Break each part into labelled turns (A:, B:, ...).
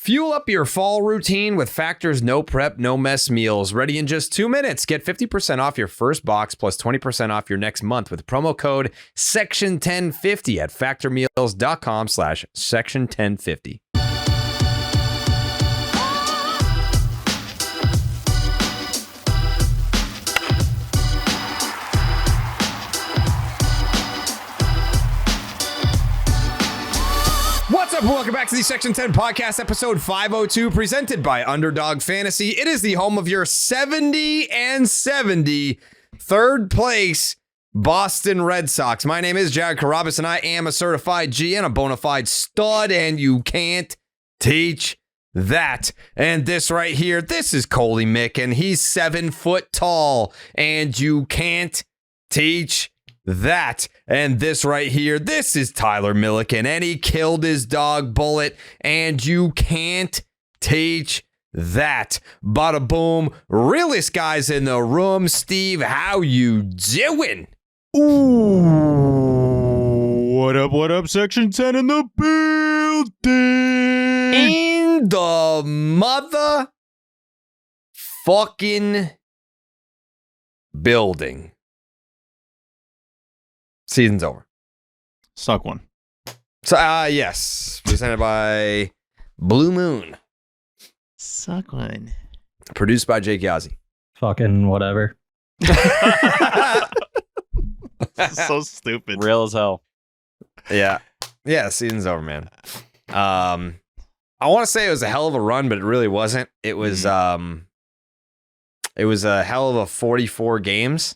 A: Fuel up your fall routine with Factor's no prep, no mess meals. Ready in just 2 minutes. Get 50% off your first box plus 20% off your next month with promo code SECTION1050 at factormeals.com/section1050. What's up? Welcome back to the Section 10 podcast, episode 502, presented by Underdog Fantasy. It is the home of your 70-70 third place Boston Red Sox. My name is Jared Carabas, and I am a certified G and a bona fide stud, and you can't teach that. And this right here, this is Coley Mick, and he's 7 foot tall, and you can't teach that. And this right here, this is Tyler Milliken, and he killed his dog Bullet, and you can't teach that. Bada boom, realest guys in the room. Steve, how you doing?
B: Ooh, what up, Section 10 in the building.
A: In the mother fucking building. Season's over.
B: Suck one.
A: So, yes. Presented by Blue Moon.
B: Suck one.
A: Produced by Jake Yazzie.
C: Fucking whatever.
B: So stupid.
D: Real as hell.
A: Yeah. Yeah, season's over, man. I want to say it was a hell of a run, but it really wasn't. It was a hell of a 44 games.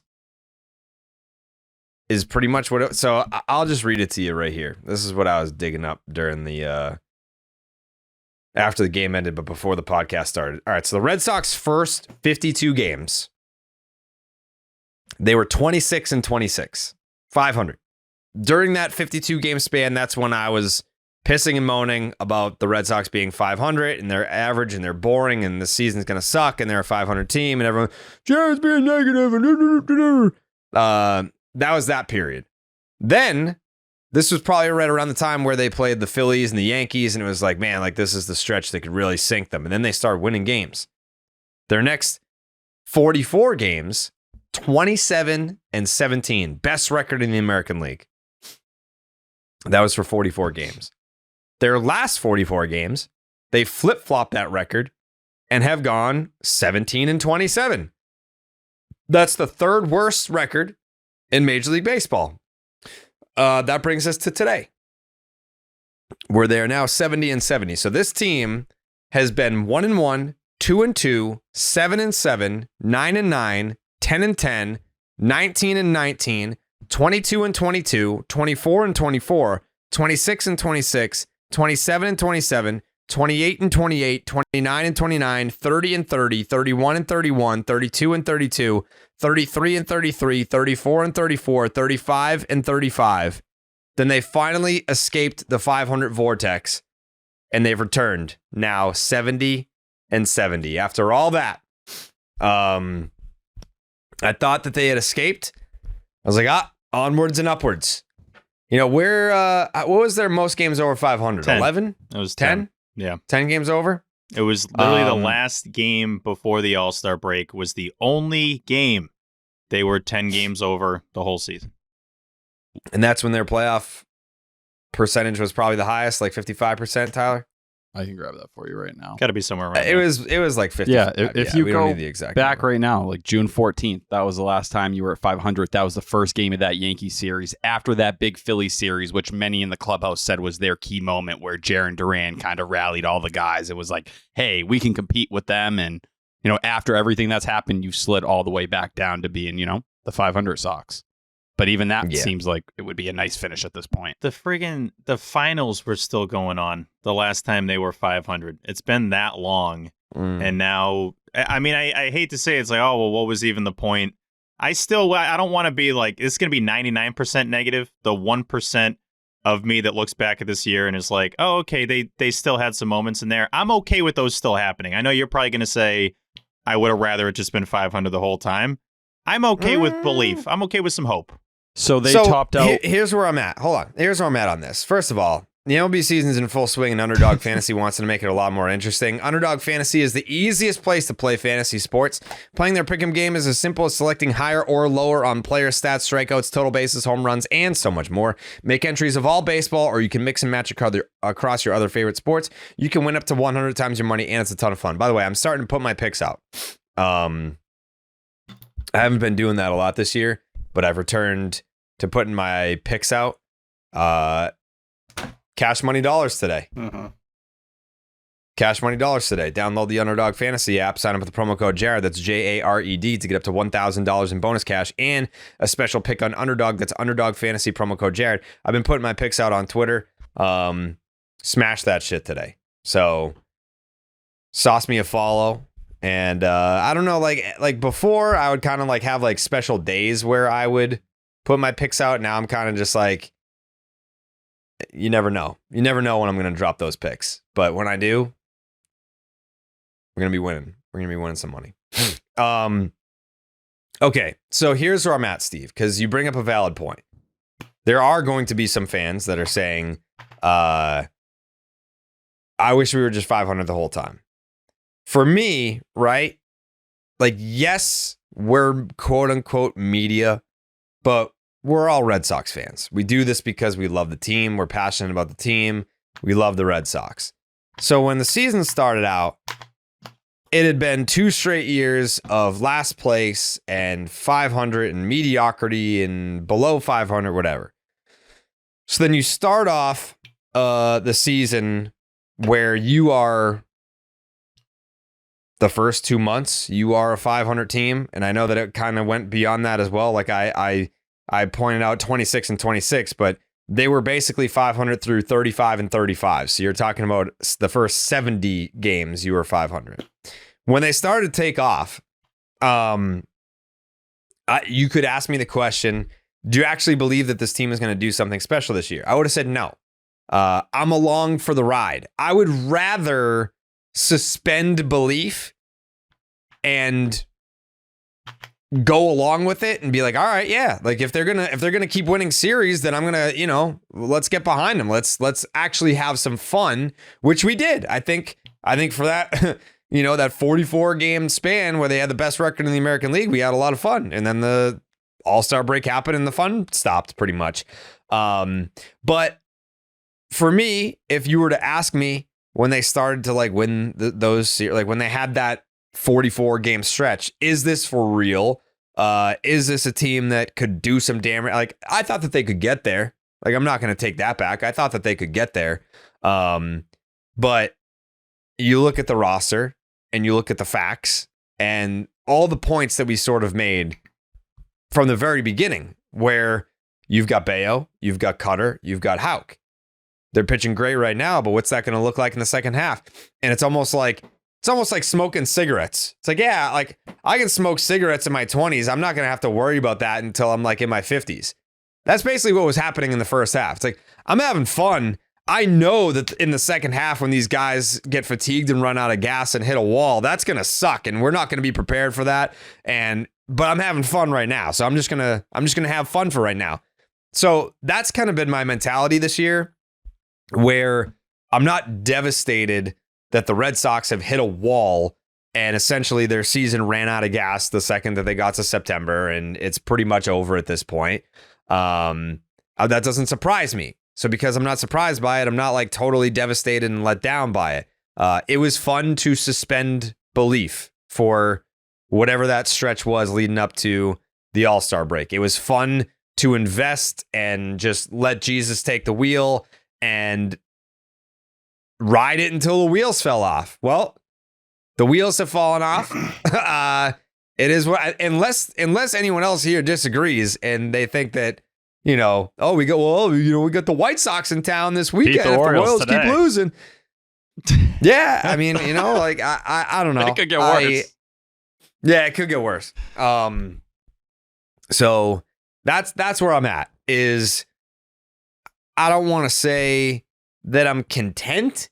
A: Is pretty much what so I'll just read it to you right here. This is what I was digging up during the after the game ended, but before the podcast started. All right, so the Red Sox first 52 games, they were 26-26, 500. During that 52 game span, that's when I was pissing and moaning about the Red Sox being 500 and they're average and they're boring and the season's gonna suck and they're a 500 team and everyone, Jared's being negative and that was that period. Then, this was probably right around the time where they played the Phillies and the Yankees, and it was like, man, like this is the stretch that could really sink them. And then they started winning games. Their next 44 games, 27-17, best record in the American League. That was for 44 games. Their last 44 games, they flip-flopped that record and have gone 17-27. That's the third worst record in Major League Baseball. That brings us to today, where they are now 70-70. So this team has been 1-1, 2-2, 7-7, 9-9, 10-10, 19-19, 22-22, 24-24, 26-26, 27-27, 28-28, 29-29, 30-30, 31-31, 32-32, 33-33, 34-34, 35-35. Then they finally escaped the 500 vortex, and they've returned now 70-70. After all that, I thought that they had escaped. I was like, onwards and upwards. You know, what was their most games over 500?
B: 10.
A: 11?
B: It was
A: 10?
B: Yeah.
A: 10 games over?
B: It was literally the last game before the All-Star break was the only game they were 10 games over the whole season.
A: And that's when their playoff percentage was probably the highest, like 55%, Tyler?
D: I can grab that for you right now.
B: Got to be somewhere around
A: It was like 50.
D: Yeah, if you
A: we don't
D: go
A: need the exact
D: back
A: number.
D: right now, like June 14th, that was the last time you were at 500. That was the first game of that Yankee series after that big Philly series, which many in the clubhouse said was their key moment where Jarren Duran kind of rallied all the guys. It was like, hey, we can compete with them. And, you know, after everything that's happened, you slid all the way back down to being, you know, the 500 Sox. But even that seems like it would be a nice finish at this point.
B: The finals were still going on the last time they were 500. It's been that long. And now, I mean, I hate to say it's like, oh, well, what was even the point? I don't want to be like, it's going to be 99% negative. The 1% of me that looks back at this year and is like, oh, okay, they still had some moments in there. I'm okay with those still happening. I know you're probably going to say, I would have rather it just been 500 the whole time. I'm okay with belief. I'm okay with some hope.
D: So they topped out.
A: Here's where I'm at. Hold on. Here's where I'm at on this. First of all, The MLB season's in full swing, and Underdog Fantasy wants to make it a lot more interesting. Underdog Fantasy is the easiest place to play fantasy sports. Playing their pick'em game is as simple as selecting higher or lower on player stats, strikeouts, total bases, home runs, and so much more. Make entries of all baseball, or you can mix and match across your other favorite sports. You can win up to 100 times your money, and it's a ton of fun. By the way, I'm starting to put my picks out. I haven't been doing that a lot this year, but I've returned to putting my picks out. Cash Money Dollars today. Cash Money Dollars today. Download the Underdog Fantasy app. Sign up with the promo code Jared. That's JARED to get up to $1,000 in bonus cash and a special pick on Underdog. That's Underdog Fantasy promo code Jared. I've been putting my picks out on Twitter. Smash that shit today. So sauce me a follow. And I don't know, like before I would kind of like have like special days where I would put my picks out. Now I'm kind of just like, you never know. You never know when I'm going to drop those picks. But when I do, we're going to be winning. We're going to be winning some money. Okay, so here's where I'm at, Steve, because you bring up a valid point. There are going to be some fans that are saying, I wish we were just 500 the whole time. For me, right? Like, yes, we're quote unquote media, but we're all Red Sox fans. We do this because we love the team. We're passionate about the team. We love the Red Sox. So when the season started out, it had been 2 straight years of last place and 500 and mediocrity and below 500, whatever. So then you start off the season where you are the first 2 months, you are a 500 team. And I know that it kind of went beyond that as well. Like I pointed out 26 and 26, but they were basically 500 through 35 and 35. So you're talking about the first 70 games you were 500. When they started to take off, you could ask me the question, do you actually believe that this team is going to do something special this year? I would have said no. I'm along for the ride. I would rather suspend belief and go along with it and be like, all right, yeah, like if they're gonna keep winning series, then I'm gonna, let's get behind them. Let's actually have some fun, which we did. I think for that, that 44 game span where they had the best record in the American League, we had a lot of fun. And then the All-Star break happened and the fun stopped pretty much. But for me, if you were to ask me when they started to like win those, like when they had that 44 game stretch, is this for real? Is this a team that could do some damage? Like, I thought that they could get there. Like, I'm not going to take that back. I thought that they could get there. But you look at the roster and you look at the facts and all the points that we sort of made from the very beginning, where you've got Bayo, you've got Cutter, you've got Houck. They're pitching great right now, but what's that going to look like in the second half? And it's almost like smoking cigarettes. It's like, yeah, like I can smoke cigarettes in my 20s. I'm not going to have to worry about that until I'm like in my 50s. That's basically what was happening in the first half. It's like, I'm having fun. I know that in the second half, when these guys get fatigued and run out of gas and hit a wall, that's going to suck. And we're not going to be prepared for that. But I'm having fun right now. So I'm just going to have fun for right now. So that's kind of been my mentality this year, where I'm not devastated that the Red Sox have hit a wall and essentially their season ran out of gas the second that they got to September, and it's pretty much over at this point. That doesn't surprise me. So because I'm not surprised by it, I'm not like totally devastated and let down by it. It was fun to suspend belief for whatever that stretch was leading up to the All-Star break. It was fun to invest and just let Jesus take the wheel and ride it until the wheels fell off. Well, the wheels have fallen off. It is what, unless anyone else here disagrees and they think that, we got the White Sox in town this weekend. If the Royals keep losing. Yeah, I mean, like I don't know.
D: It could get worse.
A: Yeah, it could get worse. So that's where I'm at. Is I don't want to say that I'm content,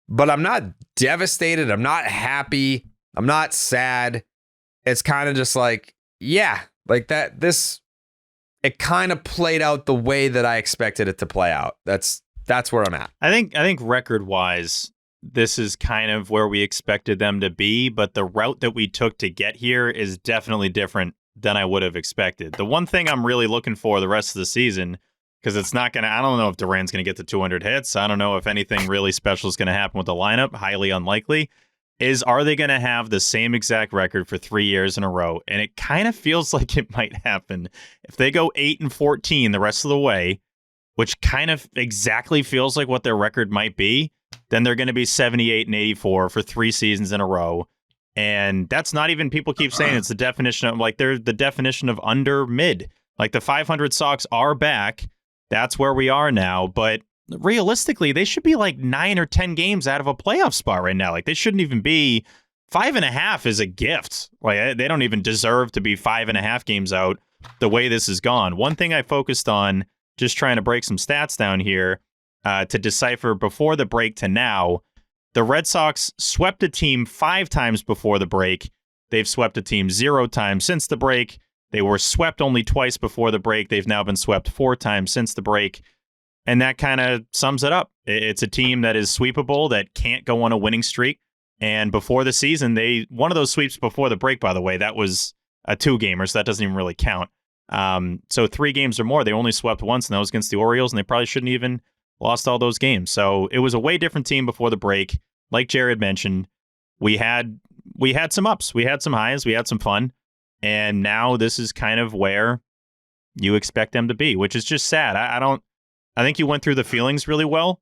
A: but I'm not devastated. I'm not happy. I'm not sad. It's kind of just like, yeah, like that. It kind of played out the way that I expected it to play out. That's That's where I'm at.
B: I think record-wise, this is kind of where we expected them to be, but the route that we took to get here is definitely different than I would have expected. The one thing I'm really looking for the rest of the season, because it's not going to, I don't know if Duran's going to get to 200 hits. I don't know if anything really special is going to happen with the lineup, highly unlikely, is are they going to have the same exact record for 3 years in a row? And it kind of feels like it might happen. If they go 8-14 the rest of the way, which kind of exactly feels like what their record might be, then they're going to be 78-84 for 3 seasons in a row. And that's not even, people keep saying it's the definition of, like, they're the definition of under mid. Like, the 500 Sox are back. That's where we are now. But realistically, they should be like 9 or 10 games out of a playoff spot right now. Like, they shouldn't even be. 5.5 is a gift. Like, they don't even deserve to be 5.5 games out the way this has gone. One thing I focused on, just trying to break some stats down here to decipher before the break to now, the Red Sox swept a team 5 times before the break. They've swept a team 0 times since the break. They were swept only twice before the break. They've now been swept 4 times since the break. And that kind of sums it up. It's a team that is sweepable, that can't go on a winning streak. And before the season, one of those sweeps before the break, by the way, that was a 2-gamer, so that doesn't even really count. So 3 games or more, they only swept once, and that was against the Orioles, and they probably shouldn't even lost all those games. So it was a way different team before the break. Like Jared mentioned, we had some ups, we had some highs, we had some fun, and now this is kind of where you expect them to be, which is just sad. I think you went through the feelings really well.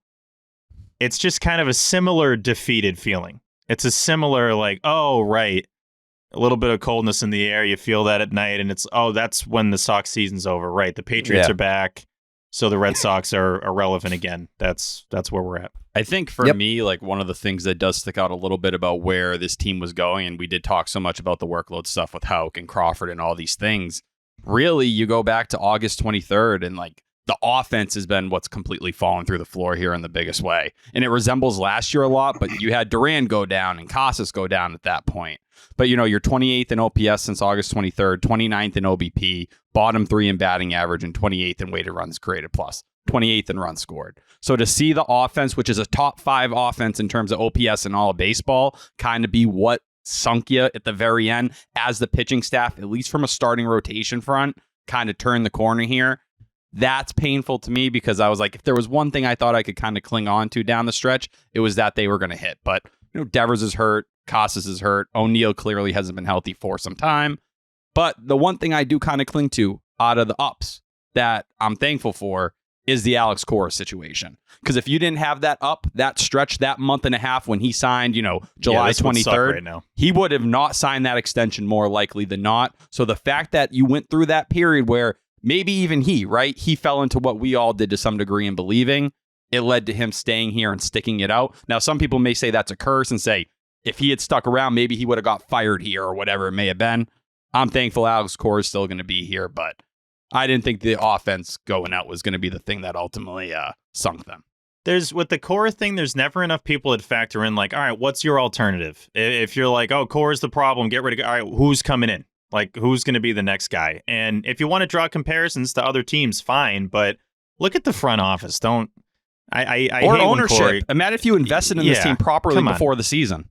B: It's just kind of a similar defeated feeling. It's a similar, like, oh, right, a little bit of coldness in the air. You feel that at night, and it's, oh, that's when the Sox season's over, right? The Patriots are back, so the Red Sox are irrelevant again. That's where we're at.
D: I think for me, like, one of the things that does stick out a little bit about where this team was going, and we did talk so much about the workload stuff with Houck and Crawford and all these things, really, you go back to August 23rd, and, like, the offense has been what's completely fallen through the floor here in the biggest way. And it resembles last year a lot, but you had Duran go down and Casas go down at that point. But, you know, you're 28th in OPS since August 23rd, 29th in OBP, bottom 3 in batting average, and 28th in weighted runs created plus, 28th in runs scored. So to see the offense, which is a top 5 offense in terms of OPS in all of baseball, kind of be what sunk you at the very end as the pitching staff, at least from a starting rotation front, kind of turned the corner here. That's painful to me because I was like, if there was one thing I thought I could kind of cling on to down the stretch, it was that they were going to hit. But, you know, Devers is hurt. Casas is hurt. O'Neill clearly hasn't been healthy for some time. But the one thing I do kind of cling to out of the ups that I'm thankful for is the Alex Cora situation. Because if you didn't have that up, that stretch, that month and a half when he signed, you know, July 23rd,
B: right now,
D: he would have not signed that extension more likely than not. So the fact that you went through that period where maybe even he fell into what we all did to some degree in believing, it led to him staying here and sticking it out. Now, some people may say that's a curse and say, if he had stuck around, maybe he would have got fired here or whatever it may have been. I'm thankful Alex Cora is still going to be here, but I didn't think the offense going out was going to be the thing that ultimately sunk them.
B: With the Cora thing, there's never enough people that factor in, like, all right, what's your alternative? If you're like, oh, Cora's the problem, get rid of, all right, who's coming in? Like, who's going to be the next guy? And if you want to draw comparisons to other teams, fine, but look at the front office. Don't, I
D: or
B: hate
D: ownership.
B: Corey,
D: Imagine if you invested in this team properly before the season.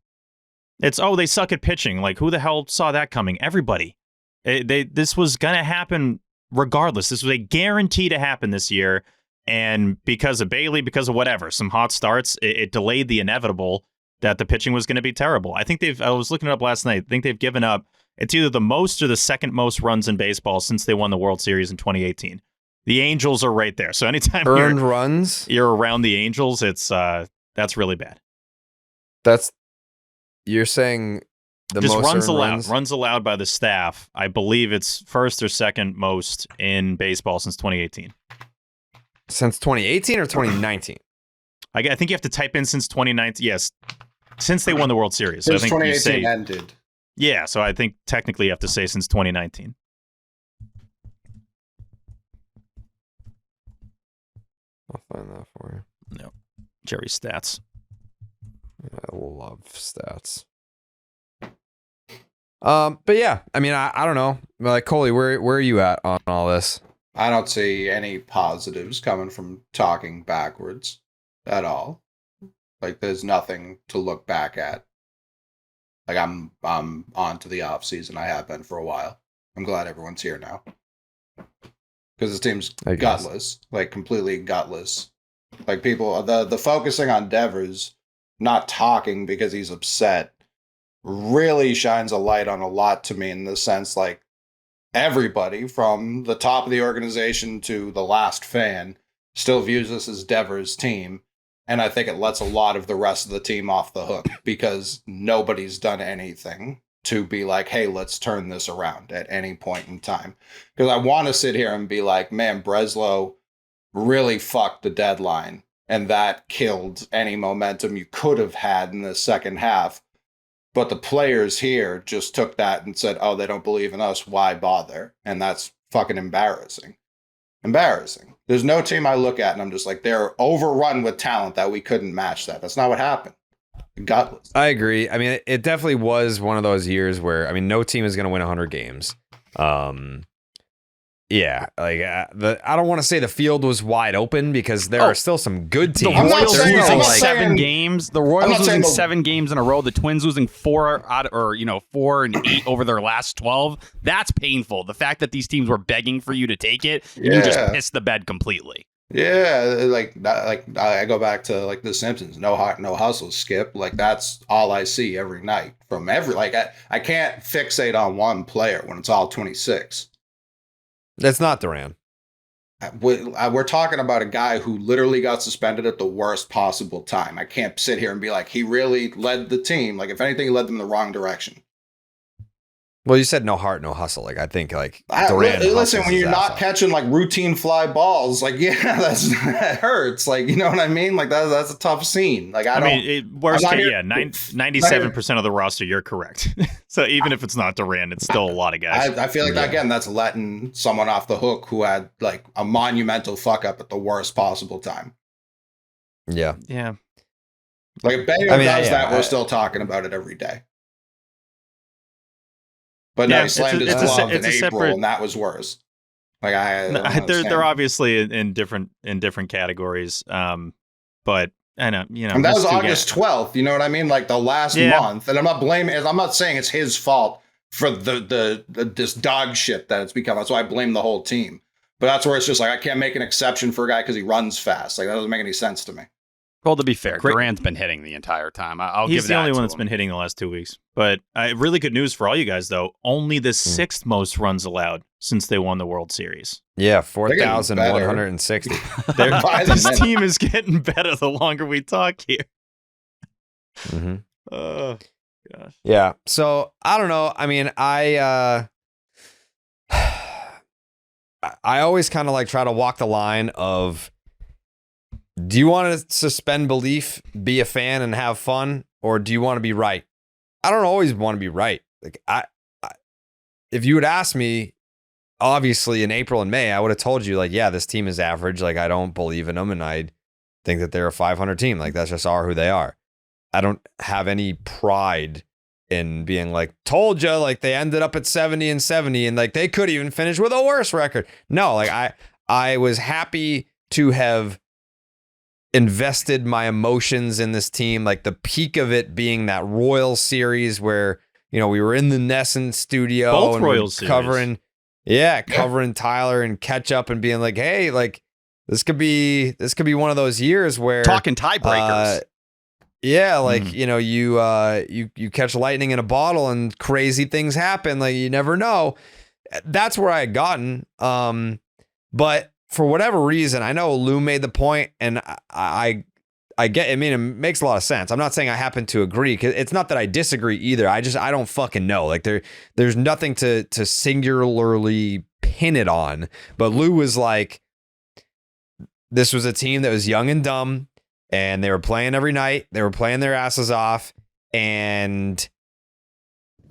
B: It's, oh, they suck at pitching. Like, who the hell saw that coming? Everybody. This was going to happen regardless. This was a guarantee to happen this year. And because of Bailey, because of whatever, some hot starts, it delayed the inevitable that the pitching was going to be terrible. I think I was looking it up last night. I think they've given up, it's either the most or the second most runs in baseball since they won the World Series in 2018. The Angels are right there. So anytime
A: earned runs,
B: you're around the Angels, it's that's really bad.
A: You're saying the
B: just
A: most
B: runs allowed.
A: runs?
B: Runs allowed by the staff. I believe it's first or second most in baseball since 2018.
A: Since 2018 or 2019?
B: I think you have to type in since 2019. Yes, since they won the World Series. So
C: Since
B: I think
C: 2018
B: you say,
C: ended.
B: Yeah, so I think technically you have to say since 2019.
A: I'll find that for you.
B: No, Jerry's stats.
A: I love stats. But yeah, I mean, I don't know. Like, Coley, where are you at on all this?
C: I don't see any positives coming from talking backwards. at all. Like, there's nothing to look back at. Like, I'm on to the off season. I have been for a while. I'm glad everyone's here now. Because this team's gutless. Like, completely gutless. Like, people, the focusing on Devers not talking because he's upset really shines a light on a lot to me, in the sense, like, everybody from the top of the organization to the last fan still views this as Devers' team. And I think it lets a lot of the rest of the team off the hook, because nobody's done anything to be like, hey, let's turn this around at any point in time. Because I want to sit here and be like, man, Breslow really fucked the deadline, and that killed any momentum you could have had in the second half. But the players here just took that and said, oh, they don't believe in us, why bother? And that's fucking embarrassing. Embarrassing. There's no team I look at and I'm just like, they're overrun with talent that we couldn't match that. That's not what happened. Gutless. I
A: agree. I mean, it definitely was one of those years where, I mean, no team is going to win 100 games. Yeah, like I don't want to say the field was wide open, because there are still some good teams.
D: The Royals losing 7 games. The Royals losing 7 games in a row. The Twins losing 4 and 8 over their last 12. That's painful. The fact that these teams were begging for you to take it, and you just pissed the bed completely.
C: Yeah, like I go back to like The Simpsons. No heart, no hustle. Skip. Like, that's all I see every night from every. Like, I can't fixate on one player when it's all 26.
A: That's not Duran.
C: We're talking about a guy who literally got suspended at the worst possible time. I can't sit here and be like, he really led the team. Like, if anything, he led them in the wrong direction.
A: Well, you said no heart, no hustle. Like, I think, like, Duran.
C: Listen, when you're not catching like routine fly balls, like, yeah, that hurts. Like, you know what I mean? Like, that's a tough scene. Like,
B: worst case, 97% of the roster, you're correct. So even if it's not Duran, it's still a lot of guys.
C: I feel like again, that's letting someone off the hook who had like a monumental fuck up at the worst possible time.
A: Yeah.
B: Yeah.
C: Like, if Bayo does that, we're still talking about it every day. But no, he slammed his glove in April, and that was worse. Like,
B: they're obviously in different categories. But I know, you know,
C: and that was August 12th. You know what I mean? Like, the last month. And I'm not saying it's his fault for this dog shit that it's become. That's why I blame the whole team. But that's where it's just like, I can't make an exception for a guy because he runs fast. Like, that doesn't make any sense to me.
D: Well, to be fair, Duran's been hitting the entire time.
B: He's the only one that's been hitting the last 2 weeks. But really good news for all you guys, though. Only the 6th most runs allowed since they won the World Series.
A: Yeah, 4,160.
B: This team is getting better the longer we talk here.
A: Mm-hmm.
B: Oh, gosh.
A: Yeah. So, I don't know. I mean, I always kind of like try to walk the line of, do you want to suspend belief, be a fan, and have fun, or do you want to be right? I don't always want to be right. Like, I if you would ask me, obviously in April and May, I would have told you, like, yeah, this team is average. Like, I don't believe in them, and I think that they're a 500 team. Like, that's just who they are. I don't have any pride in being like, told you, like, they ended up at 70-70, and like they could even finish with a worse record. No, like I was happy to have invested my emotions in this team, like the peak of it being that Royals series where, you know, we were in the Nesson studio,
B: both
A: and
B: Royals
A: covering Tyler and catch up and being like, hey, like this could be one of those years where
D: talking tiebreakers.
A: You know, you catch lightning in a bottle and crazy things happen. Like, you never know. That's where I had gotten. But for whatever reason, I know Lou made the point, and I get. I mean, it makes a lot of sense. I'm not saying I happen to agree, because it's not that I disagree either. I don't fucking know. Like, there's nothing to singularly pin it on. But Lou was like, this was a team that was young and dumb, and they were playing every night. They were playing their asses off, and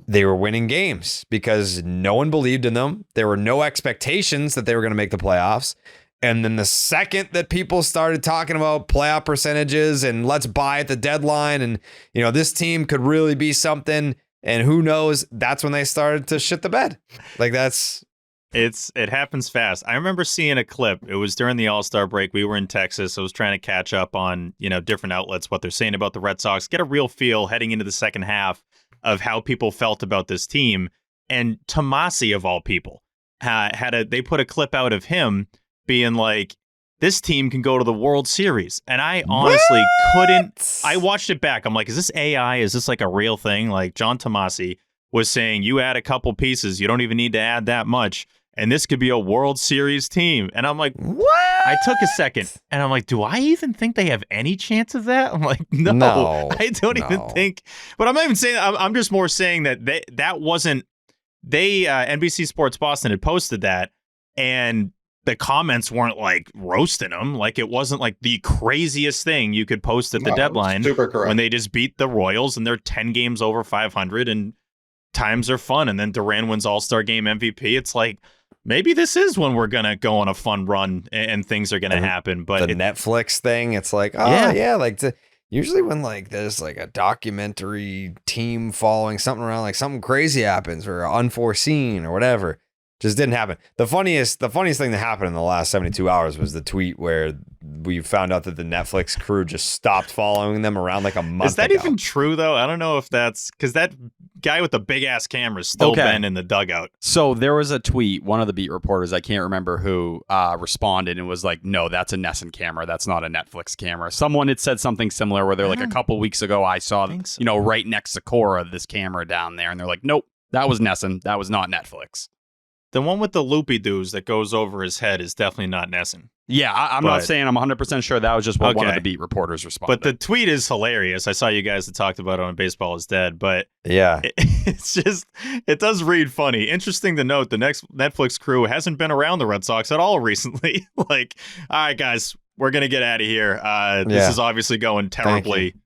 A: they were winning games because no one believed in them. There were no expectations that they were going to make the playoffs. And then the second that people started talking about playoff percentages and let's buy at the deadline, and, you know, this team could really be something, and who knows, that's when they started to shit the bed. Like, that's
B: It happens fast. I remember seeing a clip. It was during the All-Star break. We were in Texas. I was trying to catch up on, different outlets, what they're saying about the Red Sox, get a real feel heading into the second half of how people felt about this team. And Tomasi, of all people, they put a clip out of him being like, this team can go to the World Series. And I honestly couldn't. I watched it back. I'm like, is this AI? Is this like a real thing? Like John Tomasi was saying, you add a couple pieces. You don't even need to add that much. And this could be a World Series team. And I'm like, what? I took a second and I'm like, do I even think they have any chance of that? I'm like, no. I don't even think. But I'm not even saying, I'm just more saying that that wasn't, NBC Sports Boston had posted that. And the comments weren't like roasting them. Like it wasn't like the craziest thing you could post at the deadline when they just beat the Royals and they're 10 games over 500 and times are fun. And then Duran wins All-Star Game MVP. It's like, maybe this is when we're going to go on a fun run and things are going to happen. But
A: the Netflix thing, it's like, usually when like there's like a documentary team following something around, like something crazy happens or unforeseen or whatever. Just didn't happen. The funniest thing that happened in the last 72 hours was the tweet where we found out that the Netflix crew just stopped following them around like a month ago.
B: Is that even true, though? I don't know if that's because that guy with the big ass camera is still been in the dugout.
D: So there was a tweet. One of the beat reporters, I can't remember who, responded and was like, no, that's a Nesson camera. That's not a Netflix camera. Someone had said something similar where they're like, a couple weeks ago, I saw, right next to Cora, this camera down there. And they're like, nope, that was Nesson. That was not Netflix.
B: The one with the loopy-doos that goes over his head is definitely not Nesson.
D: Yeah, I'm not saying I'm 100% sure. That was just what one of the beat reporters responded.
B: But the tweet is hilarious. I saw you guys that talked about it on Baseball is Dead, but
A: yeah,
B: it's just, it does read funny. Interesting to note, the next Netflix crew hasn't been around the Red Sox at all recently. Like, all right, guys, we're going to get out of here. This is obviously going terribly.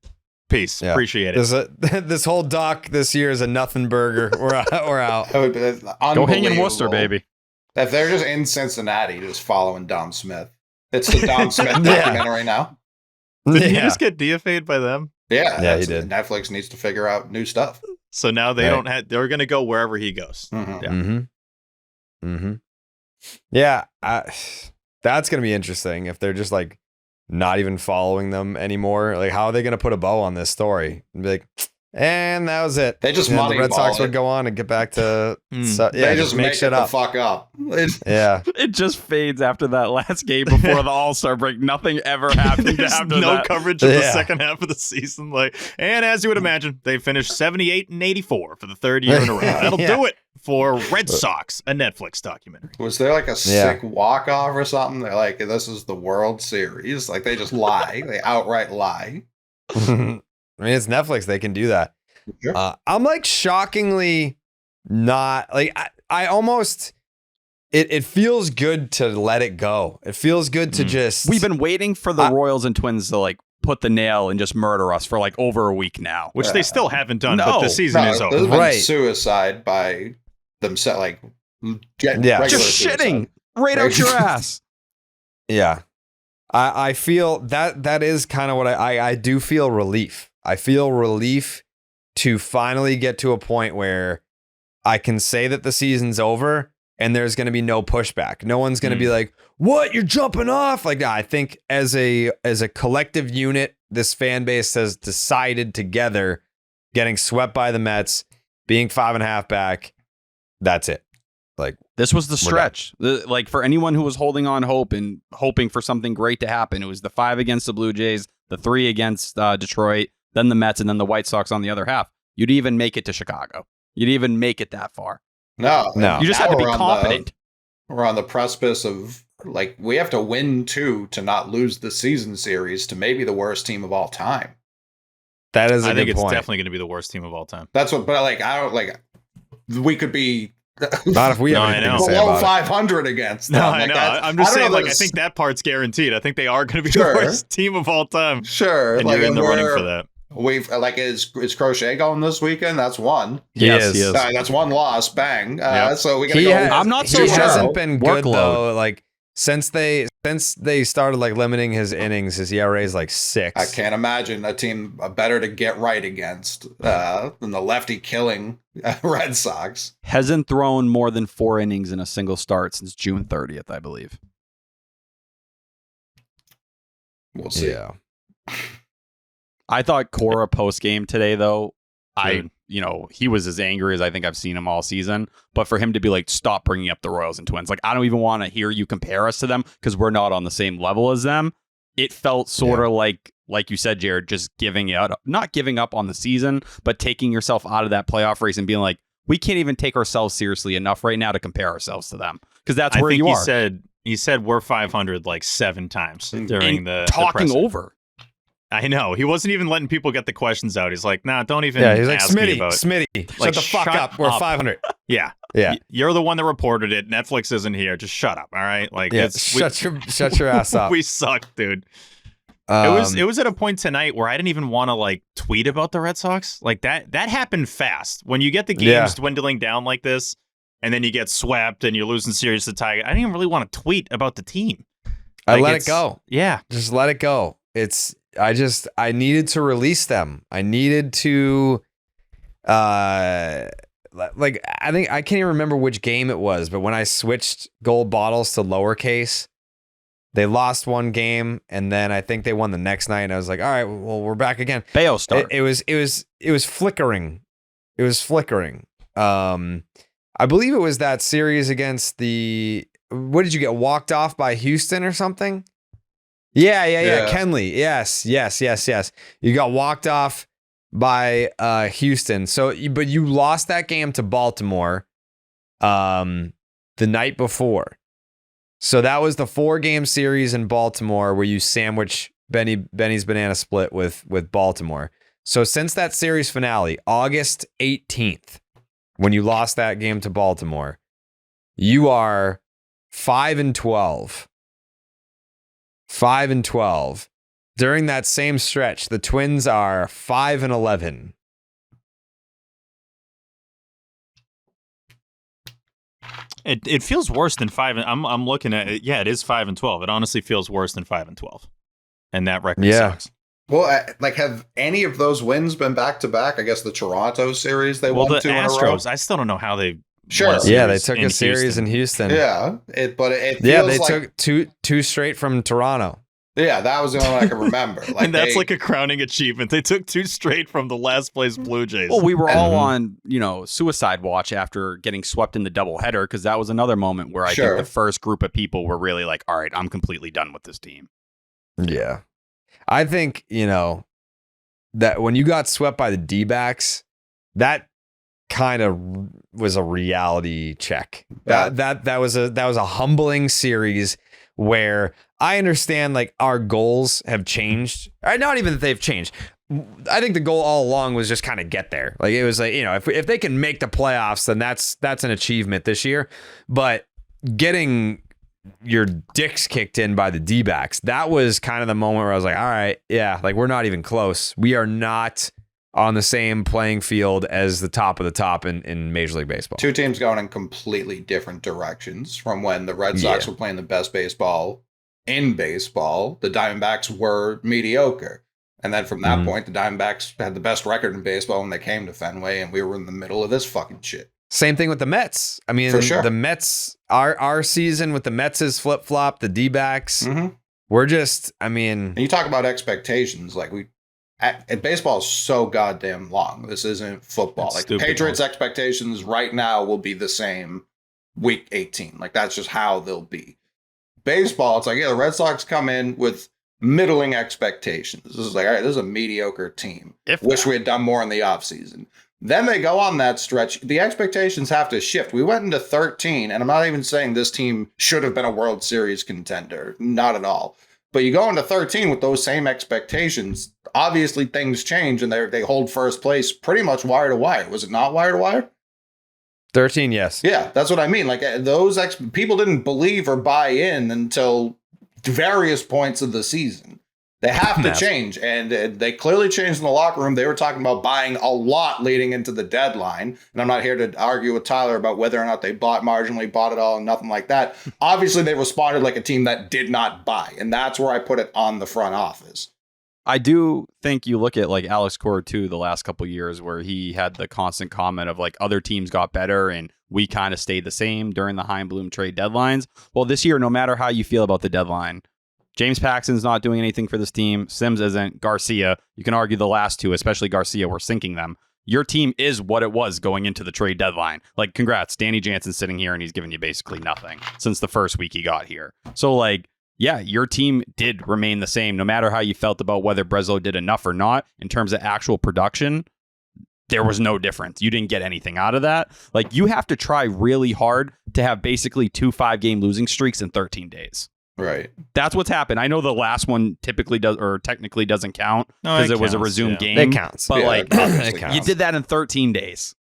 B: Peace. Yeah. Appreciate it.
A: This whole doc this year is a nothing burger. We're out.
D: Go hang in Worcester, baby.
C: If they're just in Cincinnati just following Dom Smith. It's the Dom Smith documentary now.
B: Did he just get DFA'd by them?
C: Yeah, he did. Netflix needs to figure out new stuff.
B: So now they don't have, they're going to go wherever he goes.
A: Yeah. That's going to be interesting if they're just like not even following them anymore. Like, how are they going to put a bow on this story? And be like, and that was it.
C: They just
A: the Red Sox would go on and get back to
C: they just make shit up. The fuck up.
D: It just fades after that last game before the All-Star break. Nothing ever happened after
B: no
D: that.
B: coverage of the second half of the season. And as you would imagine, they finished 78 and 84 for the third year in a row. That'll do it for Red Sox, a Netflix documentary.
C: Was there like a sick walk-off or something? They're like, this is the World Series. Like, they just lie. They outright lie.
A: I mean, it's Netflix. They can do that. Sure. I'm like shockingly not like I almost it feels good to let it go. It feels good to just.
D: We've been waiting for the Royals and Twins to like put the nail and just murder us for like over a week now,
B: which they still haven't done. But the season is over.
C: There's been suicide by themselves, like
D: just shitting right out your ass.
A: Yeah, I feel that is kind of what I do feel relief. I feel relief to finally get to a point where I can say that the season's over and there's going to be no pushback. No one's going to be like, what? You're jumping off? Like, I think as a collective unit, this fan base has decided together, getting swept by the Mets, being 5.5 back. That's it. Like,
D: this was the stretch. Like, for anyone who was holding on hope and hoping for something great to happen, it was the 5 against the Blue Jays, the 3 against Detroit, then the Mets, and then the White Sox on the other half. You'd even make it to Chicago. You'd even make it that far.
C: No.
D: You just had to be confident.
C: We're on the precipice of, like, we have to win 2 to not lose the season series to maybe the worst team of all time.
A: That is a good point.
B: I think it's definitely going to be the worst team of all time.
C: That's what, but like, I don't, like, we could be
A: not if we have anything to say
C: below
A: about
C: 500 against them.
B: No, I know. I'm just saying, like, I think that part's guaranteed. I think they are going to be the worst team of all time.
C: Sure.
B: And you're in the running for that.
C: We've like is Crochet going this weekend? That's one.
D: Yes, he is.
C: That's one loss. Bang. So we gotta go.
A: I'm not so sure. He hasn't been good though. Like since they since they started like limiting his innings, his ERA is like 6.
C: I can't imagine a team better to get right against than the lefty killing Red Sox.
D: Hasn't thrown more than 4 innings in a single start since June 30th, I believe.
C: We'll see.
A: Yeah.
D: I thought Cora post game today, though,
B: Dude.
D: He was as angry as I think I've seen him all season. But for him to be like, stop bringing up the Royals and Twins, like, I don't even want to hear you compare us to them because we're not on the same level as them. It felt sort of like you said, Jared, just not giving up on the season, but taking yourself out of that playoff race and being like, we can't even take ourselves seriously enough right now to compare ourselves to them because that's where you are.
B: He said we're 500 like 7 times during the
D: talking
B: presser.
D: over.
B: I know. He wasn't even letting people get the questions out. He's like, nah, don't even
A: He's like,
B: ask me about
A: Smitty,
B: Like,
A: shut the fuck
B: shut
A: up. We're
B: up.
A: 500.
B: Yeah.
A: Yeah.
B: You're the one that reported it. Netflix isn't here. Just shut up. All right. Like,
A: Yeah, shut your ass up.
B: We suck, dude. It was at a point tonight where I didn't even want to like tweet about the Red Sox. Like that happened fast. When you get the games dwindling down like this, and then you get swept and you're losing series to Tiger, I didn't even really want to tweet about the team.
A: I let it go.
B: Yeah.
A: Just let it go. I needed to release them. I needed to I think I can't even remember which game it was, but when I switched gold bottles to lowercase, they lost one game and then I think they won the next night and I was like, all right, well, we're back again.
D: Bayo start.
A: It was flickering. It was flickering. I believe it was that series against what did you get walked off by Houston or something? Yeah. Kenley. Yes. You got walked off by Houston. But you lost that game to Baltimore the night before. So that was the 4-game series in Baltimore where you sandwich Benny's banana split with Baltimore. So since that series finale, August 18th, when you lost that game to Baltimore, you are 5-12. 5-12. During that same stretch, the Twins are 5-11.
B: It feels worse than 5. I'm looking at it. Yeah, it is 5-12. It honestly feels worse than 5-12, and that record sucks.
C: Well, have any of those wins been back to back? I guess the Toronto series they won 2 in a row.
B: Astros, I still don't know how they.
C: Sure.
A: Yeah, they took a series in Houston.
C: Yeah, it feels
A: they
C: like,
A: took two straight from Toronto.
C: Yeah, that was the only one I can remember.
B: And that's like a crowning achievement. They took 2 straight from the last place Blue Jays.
D: Well, we were all on, suicide watch after getting swept in the doubleheader because that was another moment where I think the first group of people were really like, all right, I'm completely done with this team.
A: Yeah. I think, that when you got swept by the D-backs, that kind of was a reality check. That was a humbling series where I understand like our goals have changed. Not even that they've changed. I think the goal all along was just kind of get there. Like it was like, if they can make the playoffs, then that's an achievement this year. But getting your dicks kicked in by the D-backs, that was kind of the moment where I was like, all right, yeah, like we're not even close. We are not on the same playing field as the top of the top in Major League Baseball. 2
C: teams going in completely different directions from when the Red Sox were playing the best baseball in baseball. The Diamondbacks were mediocre. And then from that point, the Diamondbacks had the best record in baseball when they came to Fenway, and we were in the middle of this fucking shit.
A: Same thing with the Mets. I mean, the Mets, our season with the Mets is flip-flop, the D-backs. We're just, and
C: you talk about expectations, like baseball is so goddamn long. This isn't football. Like the Patriots' expectations right now will be the same week 18. Like that's just how they'll be. Baseball, it's like, the Red Sox come in with middling expectations. This is like, all right, this is a mediocre team. Wish we had done more in the offseason. Then they go on that stretch. The expectations have to shift. We went into 13, and I'm not even saying this team should have been a World Series contender. Not at all. But you go into 13 with those same expectations. Obviously, things change, and they hold first place pretty much wire to wire. Was it not wire to wire?
A: 13, yes.
C: Yeah, that's what I mean. Like those people didn't believe or buy in until various points of the season. They have to
A: Massive.
C: change, and they clearly changed in the locker room. They were talking about buying a lot leading into the deadline, and I'm not here to argue with Tyler about whether or not they bought marginally, bought it all, and nothing like that. Obviously, they responded like a team that did not buy, and that's where I put it on the front office.
D: I do think you look at like Alex Cora too the last couple of years where he had the constant comment of like other teams got better and we kind of stayed the same during the Heim-Bloom trade deadlines. Well, this year, no matter how you feel about the deadline, James Paxton's not doing anything for this team. Sims isn't. Garcia, you can argue the last two, especially Garcia, we're sinking them. Your team is what it was going into the trade deadline. Like, congrats, Danny Jansen's sitting here and he's given you basically nothing since the first week he got here. So like, yeah, your team did remain the same, no matter how you felt about whether Breslow did enough or not in terms of actual production. There was no difference. You didn't get anything out of that. Like, you have to try really hard to have basically 2 5-game losing streaks in 13 days.
C: Right.
D: That's what's happened. I know the last one typically does or technically doesn't count
B: No,
D: because
B: it
D: it was a
B: counts,
D: resumed
B: yeah.
D: game.
A: It counts.
D: But
C: Yeah,
D: like,
C: it
A: counts.
D: you did that in 13 days.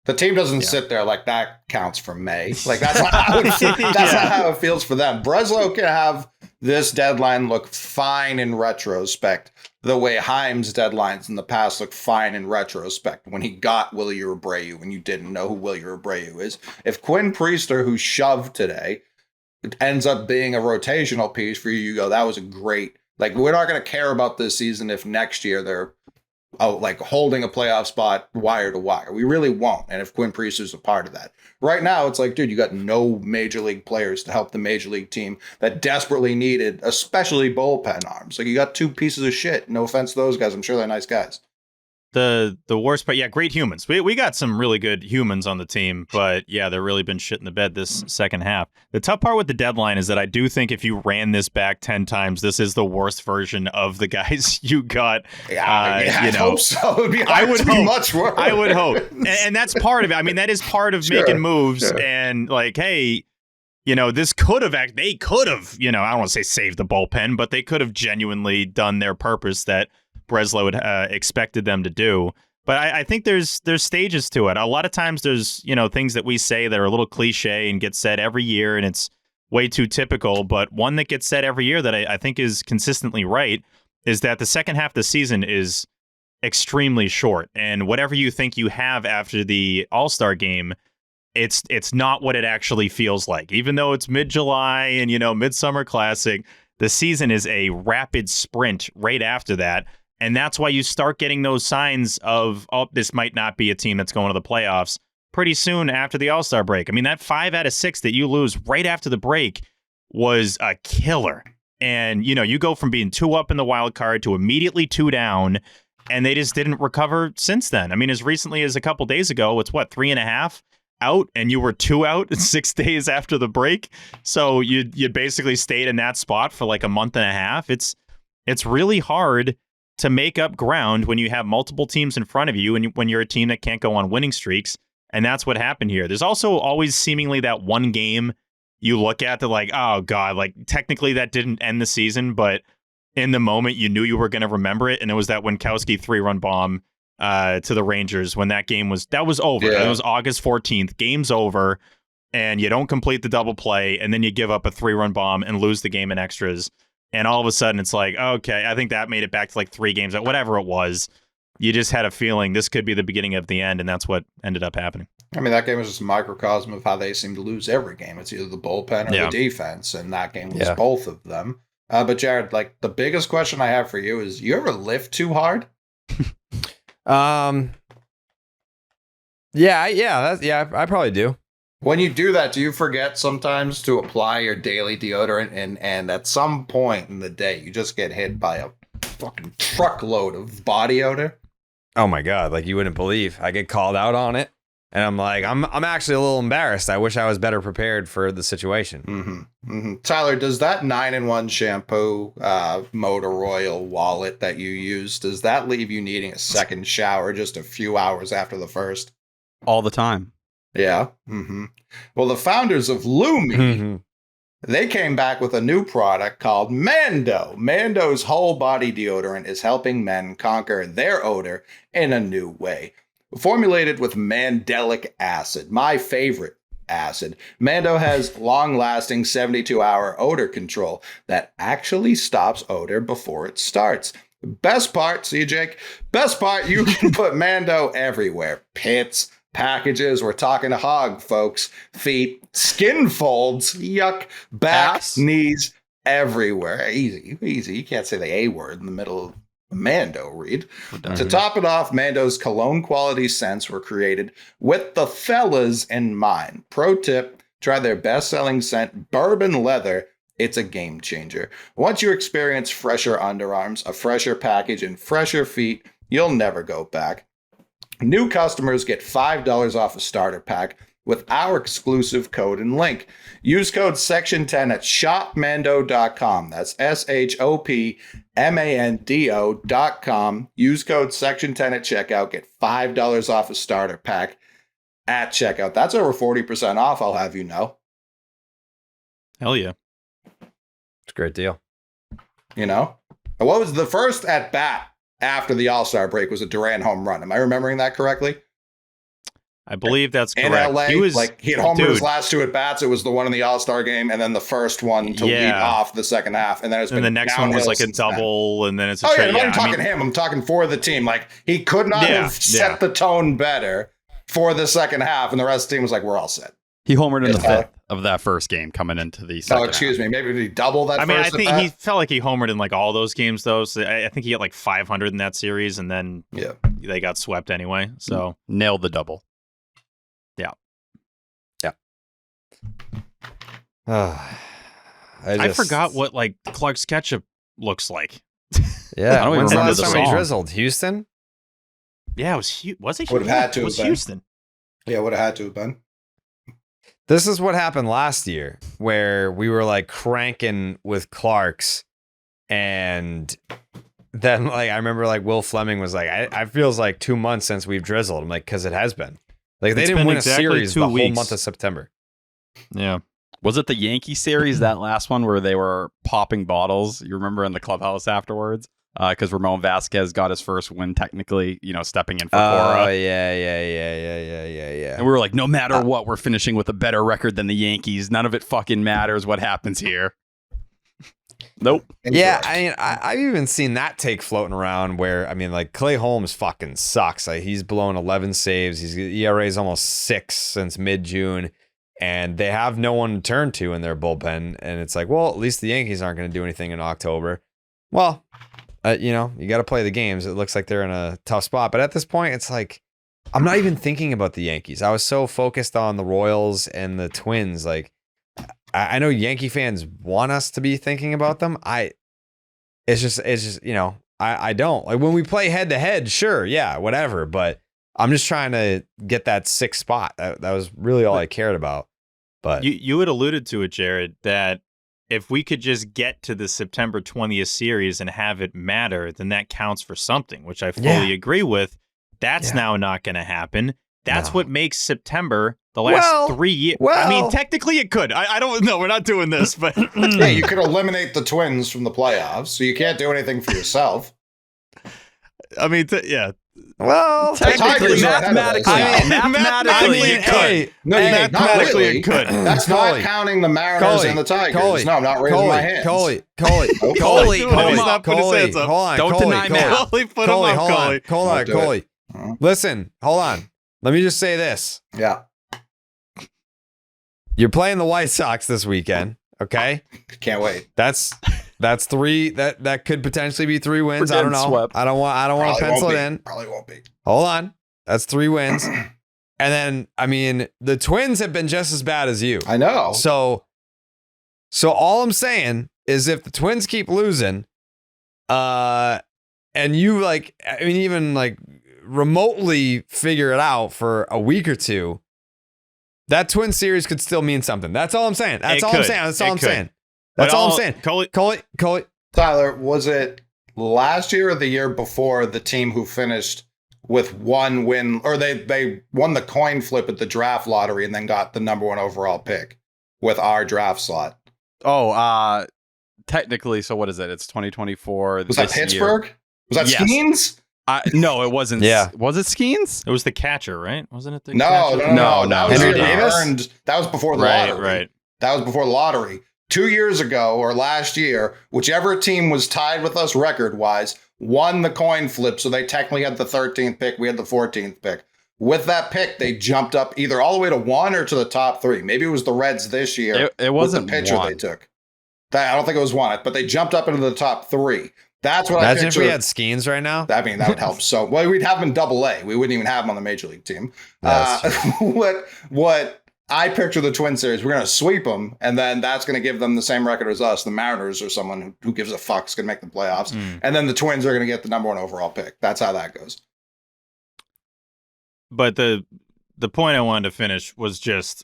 C: The team doesn't sit there like that counts for May. Like that's not how that's not how it feels for them. Breslow can have this deadline look fine in retrospect, the way Heim's deadlines in the past look fine in retrospect. When he got Willie Abreu, when you didn't know who Willie Abreu is, if Quinn Priester, who shoved today, ends up being a rotational piece for you, you go, that was a great. Like we're not going to care about this season if next year they're like holding a playoff spot wire to wire. We really won't. And if Quinn Priester's a part of that. Right now, it's like, dude, you got no major league players to help the major league team that desperately needed, especially bullpen arms. Like you got 2 pieces of shit. No offense to those guys. I'm sure they're nice guys.
B: The worst part, yeah, great humans. We got some really good humans on the team, but yeah, they've really been shit in the bed this second half. The tough part with the deadline is that I do think if you ran this back 10 times, this is the worst version of the guys you got.
C: I hope so. It would be much worse.
B: I would hope. And that's part of it. I mean, that is part of making moves and like, hey, this they could have, I don't want to say saved the bullpen, but they could have genuinely done their purpose that Breslow had expected them to do. But I think there's stages to it. A lot of times there's, things that we say that are a little cliche and get said every year, and it's way too typical. But one that gets said every year that I think is consistently right is that the second half of the season is extremely short. And whatever you think you have after the All-Star game, it's not what it actually feels like. Even though it's mid-July and, Midsummer Classic, the season is a rapid sprint right after that. And that's why you start getting those signs of, this might not be a team that's going to the playoffs pretty soon after the All-Star break. I mean, that 5 out of 6 that you lose right after the break was a killer. And, you go from being 2 up in the wild card to immediately 2 down, and they just didn't recover since then. I mean, as recently as a couple days ago, it's 3.5 out, and you were 2 out 6 days after the break. So you basically stayed in that spot for like a month and a half. It's really hard to make up ground when you have multiple teams in front of you and when you're a team that can't go on winning streaks. And that's what happened here. There's also always seemingly that one game you look at that like, oh God, like technically that didn't end the season, but in the moment you knew you were going to remember it. And it was that Winkowski 3-run bomb to the Rangers when that was over.
C: Yeah.
B: It was August 14th. Game's over. And you don't complete the double play. And then you give up a 3-run bomb and lose the game in extras. And all of a sudden, it's like, okay, I think that made it back to like 3 games, whatever it was. You just had a feeling this could be the beginning of the end, and that's what ended up happening.
C: I mean, that game was just a microcosm of how they seem to lose every game. It's either the bullpen or the defense, and that game was both of them. But Jared, like the biggest question I have for you is: you ever lift too hard?
A: I probably do.
C: When you do that, do you forget sometimes to apply your daily deodorant and at some point in the day you just get hit by a fucking truckload of body odor?
A: Oh my God, like you wouldn't believe. I get called out on it and I'm like, I'm actually a little embarrassed. I wish I was better prepared for the situation.
C: Mm-hmm. Mm-hmm. Tyler, does that 9-in-1 shampoo motor oil wallet that you use, does that leave you needing a second shower just a few hours after the first?
D: All the time.
C: Yeah. Mm-hmm. Well, the founders of Lumi, they came back with a new product called Mando. Mando's whole body deodorant is helping men conquer their odor in a new way. Formulated with mandelic acid, my favorite acid. Mando has long-lasting 72-hour odor control that actually stops odor before it starts. Best part, see Jake? Best part, you can put Mando everywhere. Pits, packages, we're talking to hog, folks. Feet, skin folds, yuck, back,
D: Ass.
C: knees, everywhere. Easy, easy. You can't say the A word in the middle of Mando read. To top it off, Mando's cologne quality scents were created with the fellas in mind. Pro tip, try their best-selling scent, Bourbon Leather. It's a game changer. Once you experience fresher underarms, a fresher package, and fresher feet, you'll never go back. New customers get $5 off a starter pack with our exclusive code and link. Use code section10 at shopmando.com. That's shopmando.com. Use code section10 at checkout. Get $5 off a starter pack at checkout. That's over 40% off, I'll have you know.
B: Hell yeah.
A: It's a great deal.
C: You know? And what was the first at bat after the All-Star break was a Durant home run? Am I remembering that correctly?
B: I believe that's
C: In
B: correct.
C: LA, he had homered his last two at bats. It was the one in the All-Star game, and then the first one to lead off the second half. And then it's been
B: the next one was like a double, and then it's a
C: trade. I'm talking him. I'm talking for the team. Like, he could not have set the tone better for the second half, and the rest of the team was like, we're all set.
D: He homered in the fifth of that first game coming into the second half.
C: Me. Maybe did he double that?
B: I mean, I think he felt like he homered in like all those games, though. So I think he had like 500 in that series, and then they got swept anyway. So
D: nailed the double.
A: I
B: forgot what like Clark's ketchup looks like.
A: Yeah,
D: I don't even
A: when's the
D: remember
A: last
D: the
A: time he
D: song.
A: drizzled? Houston?
B: Yeah, it was was it?
C: Would have had to
B: It was
C: have been.
B: Houston.
C: Yeah, would have had to have been.
A: This is what happened last year, where we were like cranking with Clark's, and then like I remember like Will Fleming was like, I feels like 2 months since we've drizzled. I'm like, because it has been. Like they
B: It's
A: didn't
B: been
A: win
B: exactly
A: a series
B: 2
A: the whole
B: weeks.
A: month of September.
B: Yeah.
D: Was it the Yankee series, that last one where they were popping bottles? You remember in the clubhouse afterwards? Because Ramon Vasquez got his first win, technically, stepping in for Cora.
A: Oh, yeah.
D: And we were like, no matter what, we're finishing with a better record than the Yankees. None of it fucking matters what happens here. Nope.
A: Yeah, I mean, I've even seen that take floating around where, I mean, like, Clay Holmes fucking sucks. Like, he's blown 11 saves. His ERA is almost 6 since mid-June, and they have no one to turn to in their bullpen. And it's like, well, at least the Yankees aren't going to do anything in October. Well, you got to play the games. It looks like they're in a tough spot. But at this point, it's like, I'm not even thinking about the Yankees. I was so focused on the Royals and the Twins. Like, I know Yankee fans want us to be thinking about them. It's just, I don't. Like, when we play head to head, sure, yeah, whatever. But I'm just trying to get that 6th spot. That was really all I cared about. But
B: you had alluded to it, Jared, that if we could just get to the September 20th series and have it matter, then that counts for something, which I fully agree with. That's now not going to happen. That's what makes September the last 3 years. I mean, technically it could. I don't know. We're not doing this, but
C: yeah, you could eliminate the Twins from the playoffs, so you can't do anything for yourself.
B: I mean, yeah.
A: Well,
C: technically,
D: mathematically,
C: it could. Mathematically,
B: it could.
C: That's not counting the Mariners and the Tigers. No, I'm not raising my hands.
A: Coley.
D: Don't deny math.
A: Coley. Listen, hold on. Let me just say this.
C: Yeah.
A: You're playing the White Sox this weekend, okay?
C: Can't wait.
A: That's 3. That could potentially be 3 wins. I don't know.
D: Swept.
A: I don't want to pencil it in.
C: Probably won't be.
A: Hold on. That's 3 wins. And then, I mean, the Twins have been just as bad as you.
C: I know.
A: So all I'm saying is if the Twins keep losing, and you even remotely figure it out for a week or two, that Twin series could still mean something. That's all I'm saying. That's all I'm saying. Coley.
C: Tyler, was it last year or the year before the team who finished with 1 win, or they won the coin flip at the draft lottery and then got the number 1 overall pick with our draft slot?
D: Technically, so what is it? It's 2024.
C: Was that Pittsburgh? Was that Skeens?
D: No, it wasn't.
A: Yeah.
D: Was it Skeens?
B: It was the catcher, right? Wasn't it the
C: No,
B: catcher?
C: no.
D: No,
C: That was
A: Henry
C: the year
A: Davis?
C: earned- That was before the
B: Right,
C: lottery.
B: right.
C: That was before the lottery. 2 years ago or last year, whichever team was tied with us record-wise won the coin flip, so they technically had the 13th pick. We had the 14th pick. With that pick, they jumped up either all the way to 1 or to the top 3. Maybe it was the Reds this year.
D: It wasn't
C: with the pitcher
D: 1.
C: they took. I don't think it was 1, but they jumped up into the top 3. That's what I
A: Imagine if
C: picture.
A: we had Skeens right now.
C: I mean, that would help. So, well, we'd have him in Double-A. We wouldn't even have him on the Major League team.
A: That's
C: What I picture the Twin Series, we're going to sweep them, and then that's going to give them the same record as us. The Mariners or someone who gives a fuck is going to make the playoffs. And then the Twins are going to get the number 1 overall pick. That's how that goes.
B: But the point I wanted to finish was just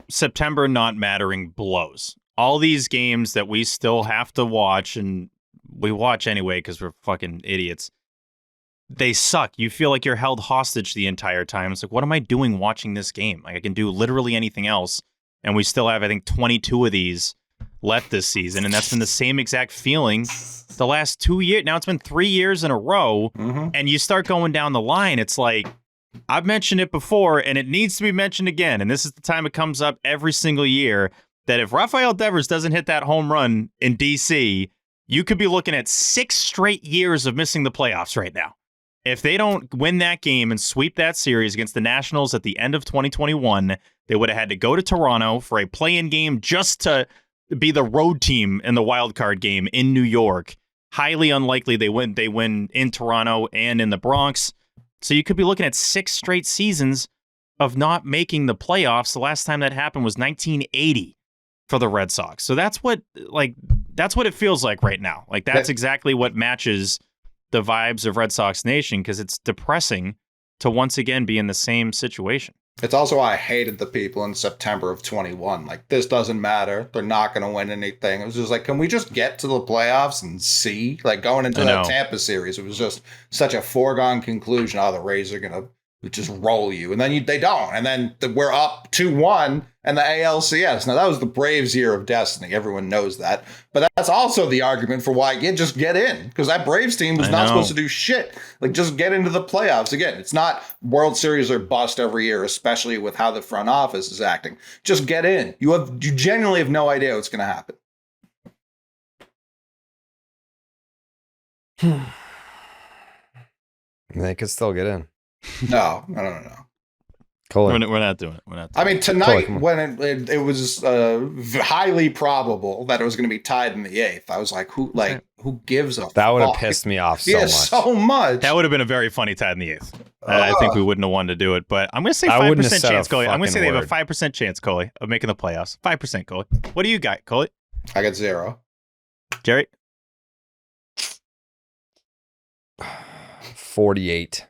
B: September not mattering blows. All these games that we still have to watch, and we watch anyway because we're fucking idiots, they suck. You feel like you're held hostage the entire time. It's like, what am I doing watching this game? Like, I can do literally anything else, and we still have, I think, 22 of these left this season, and that's been the same exact feeling the last 2 years. Now it's been 3 years in a row, and you start going down the line. It's like, I've mentioned it before, and it needs to be mentioned again, and this is the time it comes up every single year, that if Rafael Devers doesn't hit that home run in D.C., you could be looking at 6 straight years of missing the playoffs right now. If they don't win that game and sweep that series against the Nationals at the end of 2021, they would have had to go to Toronto for a play-in game just to be the road team in the wild card game in New York. Highly unlikely they win in Toronto and in the Bronx. So you could be looking at 6 straight seasons of not making the playoffs. The last time that happened was 1980 for the Red Sox. So that's what it feels like right now. Like, that's exactly what matches the vibes of Red Sox Nation, because it's depressing to once again be in the same situation.
C: It's also why I hated the people in September of 21. Like, this doesn't matter. They're not going to win anything. It was just like, can we just get to the playoffs and see? Like, going into that Tampa series, it was just such a foregone conclusion. Oh, the Rays are going to just roll you. And then they don't. And then we're up 2-1 and the ALCS. Now, that was the Braves' year of destiny. Everyone knows that. But that's also the argument for why you just get in. Because that Braves team was not supposed to do shit. Like, just get into the playoffs. Again, it's not World Series or bust every year, especially with how the front office is acting. Just get in. You genuinely have no idea what's going to happen.
A: They could still get in.
C: No.
B: We're not doing it.
C: I mean, tonight, when it was highly probable that it was going to be tied in the 8th, I was like, who gives a fuck?
A: That would have pissed me off so much.
C: So much.
B: That would have been a very funny tie in the 8th. I think we wouldn't have wanted to do it, but I'm going to say 5% chance, Coley. I'm going to say they have a 5% chance, Coley, of making the playoffs. 5%, Coley. What do you got, Coley?
C: I got 0.
B: Jerry?
A: 48.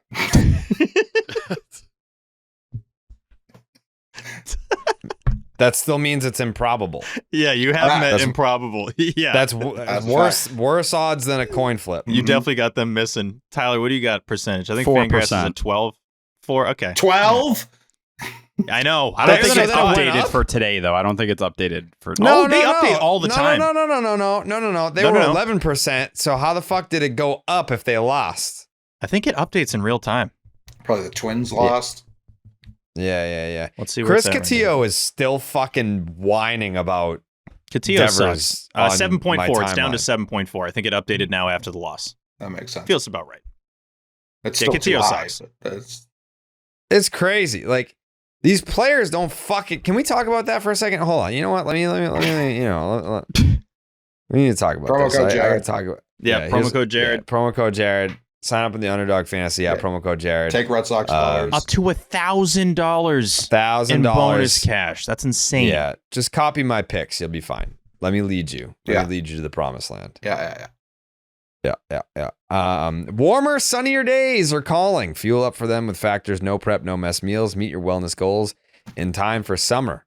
A: That still means it's improbable.
B: Yeah, you have met improbable. Yeah.
A: That's worse odds than a coin flip.
B: You definitely got them missing. Tyler, what do you got percentage? I think
D: 4%.
B: Fangraphs is at 12. 4, okay.
C: 12?
B: I know.
D: I don't think
A: so
D: it's
A: that it went
D: updated
A: up?
D: for today, though. I don't think it's updated for
B: They update all the time.
A: No. They were 11%. So how the fuck did it go up if they lost?
B: I think it updates in real time.
C: Probably the Twins lost.
A: Yeah.
B: Let's see where
A: Chris
B: it's at
A: Cotillo is still fucking whining about
B: Cotillo
A: Devers
B: sucks.
A: on
B: 7.4.
A: my
B: It's down to
A: timeline.
B: 7.4. I think it updated now after the loss.
C: That makes sense.
B: Feels about right.
C: It's still
B: Cotillo
C: too high,
B: sucks.
C: but
A: It's crazy. Like, these players don't fucking. Can we talk about that for a second? Hold on. You know what? Let me. We need to talk about
C: Promo
A: this.
C: code
A: I
C: Jared.
A: gotta talk about.
B: Promo code Jared.
A: Promo code Jared. Sign up in the Underdog Fantasy app. Promo code Jared.
C: Take Red Sox players.
B: Up to $1,000 in
A: $1,000
B: bonus cash. That's insane.
A: Yeah, just copy my picks. You'll be fine. Let me lead you. Let me lead you to the promised land.
C: Yeah.
A: Warmer, sunnier days are calling. Fuel up for them with Factor's no prep, no mess meals. Meet your wellness goals in time for summer.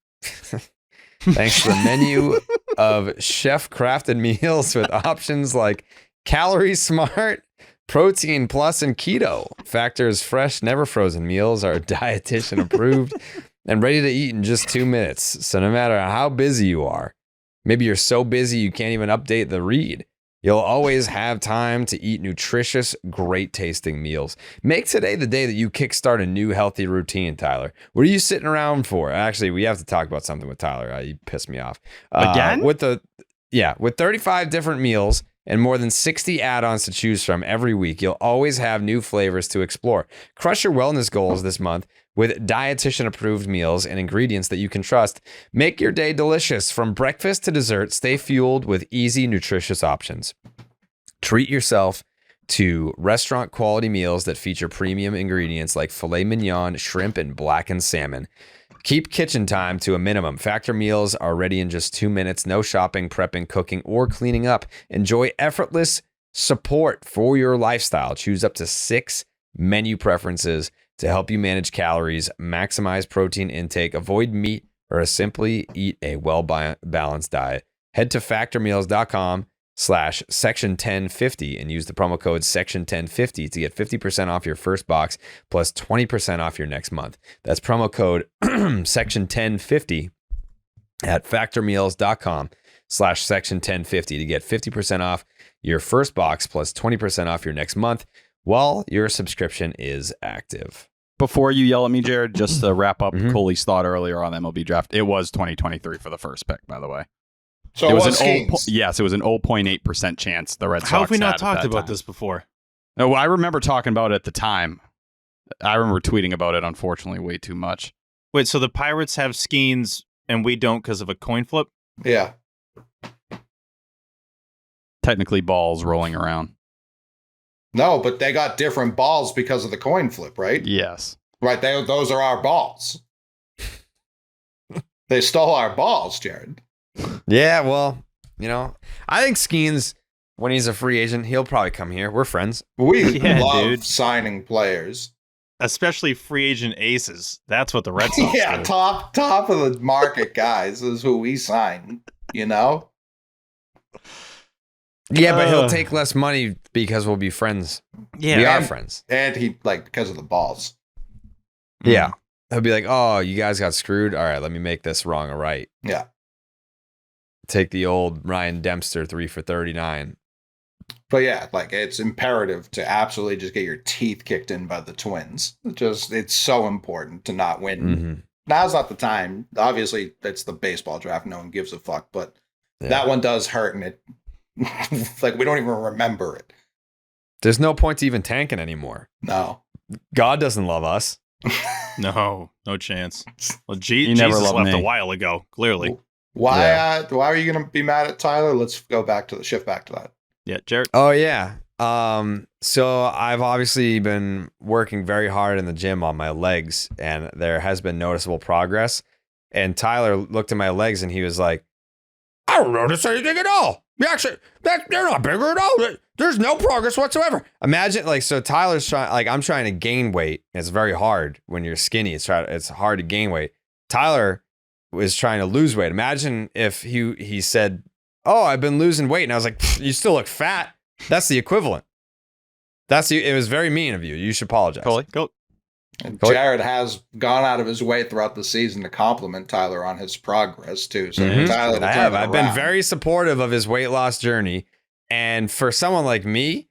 A: Thanks to the menu of chef-crafted meals with options like Calorie Smart, Protein Plus, and Keto. Factor's fresh, never frozen meals are dietitian approved and ready to eat in just 2 minutes. So no matter how busy you are, maybe you're so busy you can't even update the read. You'll always have time to eat nutritious, great-tasting meals. Make today the day that you kickstart a new healthy routine, Tyler. What are you sitting around for? Actually, we have to talk about something with Tyler. You pissed me off.
D: Again?
A: With 35 different meals and more than 60 add-ons to choose from every week, you'll always have new flavors to explore. Crush your wellness goals this month with dietitian-approved meals and ingredients that you can trust. Make your day delicious. From breakfast to dessert, stay fueled with easy, nutritious options. Treat yourself to restaurant-quality meals that feature premium ingredients like filet mignon, shrimp, and blackened salmon. Keep kitchen time to a minimum. Factor meals are ready in just 2 minutes. No shopping, prepping, cooking, or cleaning up. Enjoy effortless support for your lifestyle. Choose up to 6 menu preferences to help you manage calories, maximize protein intake, avoid meat, or simply eat a well-balanced diet. Head to factormeals.com/section1050 and use the promo code section1050 to get 50% off your first box plus 20% off your next month. That's promo code section1050 at factormeals.com/section1050 to get 50% off your first box plus 20% off your next month while your subscription is active.
D: Before you yell at me, Jared, just to wrap up Coley's thought earlier on the MLB draft, it was 2023 for the first pick, by the way.
C: So
D: it was an
C: Skeens.
D: yes, it was an 0.8% chance the Red Sox.
B: How have we not
D: had at
B: talked
D: that
B: about
D: time.
B: this before?
D: No, well, I remember talking about it at the time. I remember tweeting about it, unfortunately, way too much.
B: Wait, so the Pirates have Skeens and we don't because of a coin flip?
C: Yeah.
D: Technically, balls rolling around.
C: No, but they got different balls because of the coin flip, right?
D: Yes.
C: Right. Those are our balls. They stole our balls, Jared.
A: Yeah, well, I think Skeens, when he's a free agent, he'll probably come here. We're friends.
C: We
B: Yeah,
C: love
B: dude.
C: signing players.
B: Especially free agent aces. That's what the Red Sox
C: Yeah,
B: do.
C: top of the market guys is who we sign,
A: Yeah, but he'll take less money because we'll be friends.
B: Yeah.
A: We are friends.
C: And he because of the balls.
A: Yeah. He'll be like, oh, you guys got screwed? All right, let me make this wrong or right.
C: Yeah.
A: Take the old Ryan Dempster 3 for 39.
C: But yeah, it's imperative to absolutely just get your teeth kicked in by the Twins. It's so important to not win.
A: Mm-hmm.
C: Now's not the time. Obviously, it's the baseball draft. No one gives a fuck. But that one does hurt, and it we don't even remember it.
A: There's no point to even tanking anymore.
C: No.
A: God doesn't love us.
B: No chance. Well,
D: He never
B: Jesus
D: loved
B: left
D: me.
B: a while ago, clearly.
C: Why are you going to be mad at Tyler? Let's go shift back to that.
B: Yeah, Jared.
A: Oh, yeah. So I've obviously been working very hard in the gym on my legs, and there has been noticeable progress. And Tyler looked at my legs and he was like, I don't notice anything at all. Actually, they're not bigger at all. There's no progress whatsoever. Imagine, so Tyler's trying, I'm trying to gain weight. It's very hard when you're skinny. It's hard to gain weight. Tyler was trying to lose weight. Imagine if he said, oh, I've been losing weight. And I was like, you still look fat. That's the equivalent. It was very mean of you. You should apologize.
B: Coley, go.
C: And Jared has gone out of his way throughout the season to compliment Tyler on his progress too. So Tyler, to turn it
A: I've been
C: around.
A: very supportive of his weight loss journey. And for someone like me,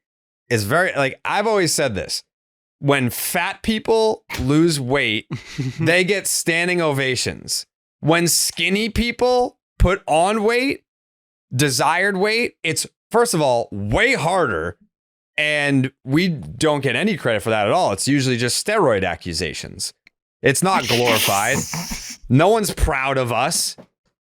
A: it's very, I've always said this. When fat people lose weight, they get standing ovations. When skinny people put on weight, desired weight, it's, first of all, way harder. And we don't get any credit for that at all. It's usually just steroid accusations. It's not glorified. No one's proud of us.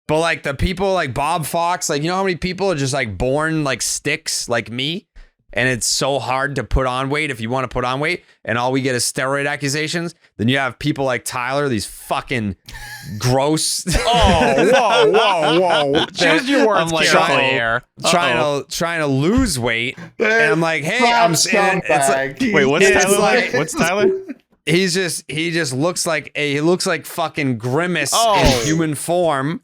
A: But the people like Bob Fox, you know how many people are just born like sticks like me? And it's so hard to put on weight if you want to put on weight, and all we get is steroid accusations. Then you have people like Tyler, these fucking gross.
D: Whoa. Choose your words carefully here.
A: Trying to lose weight. And I'm like, hey, I'm saying
B: Wait, what's
A: it's
B: Tyler
A: like-
B: What's Tyler?
A: he just looks like fucking Grimace in human form,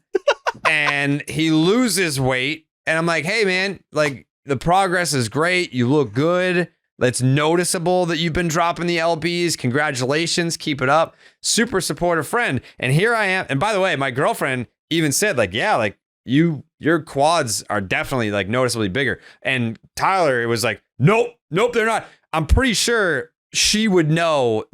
A: and he loses weight. And I'm like, hey man, the progress is great. You look good. It's noticeable that you've been dropping the LBs. Congratulations. Keep it up. Super supportive friend. And here I am. And by the way, my girlfriend even said your quads are definitely like noticeably bigger. And Tyler, it was like, nope, they're not. I'm pretty sure she would know.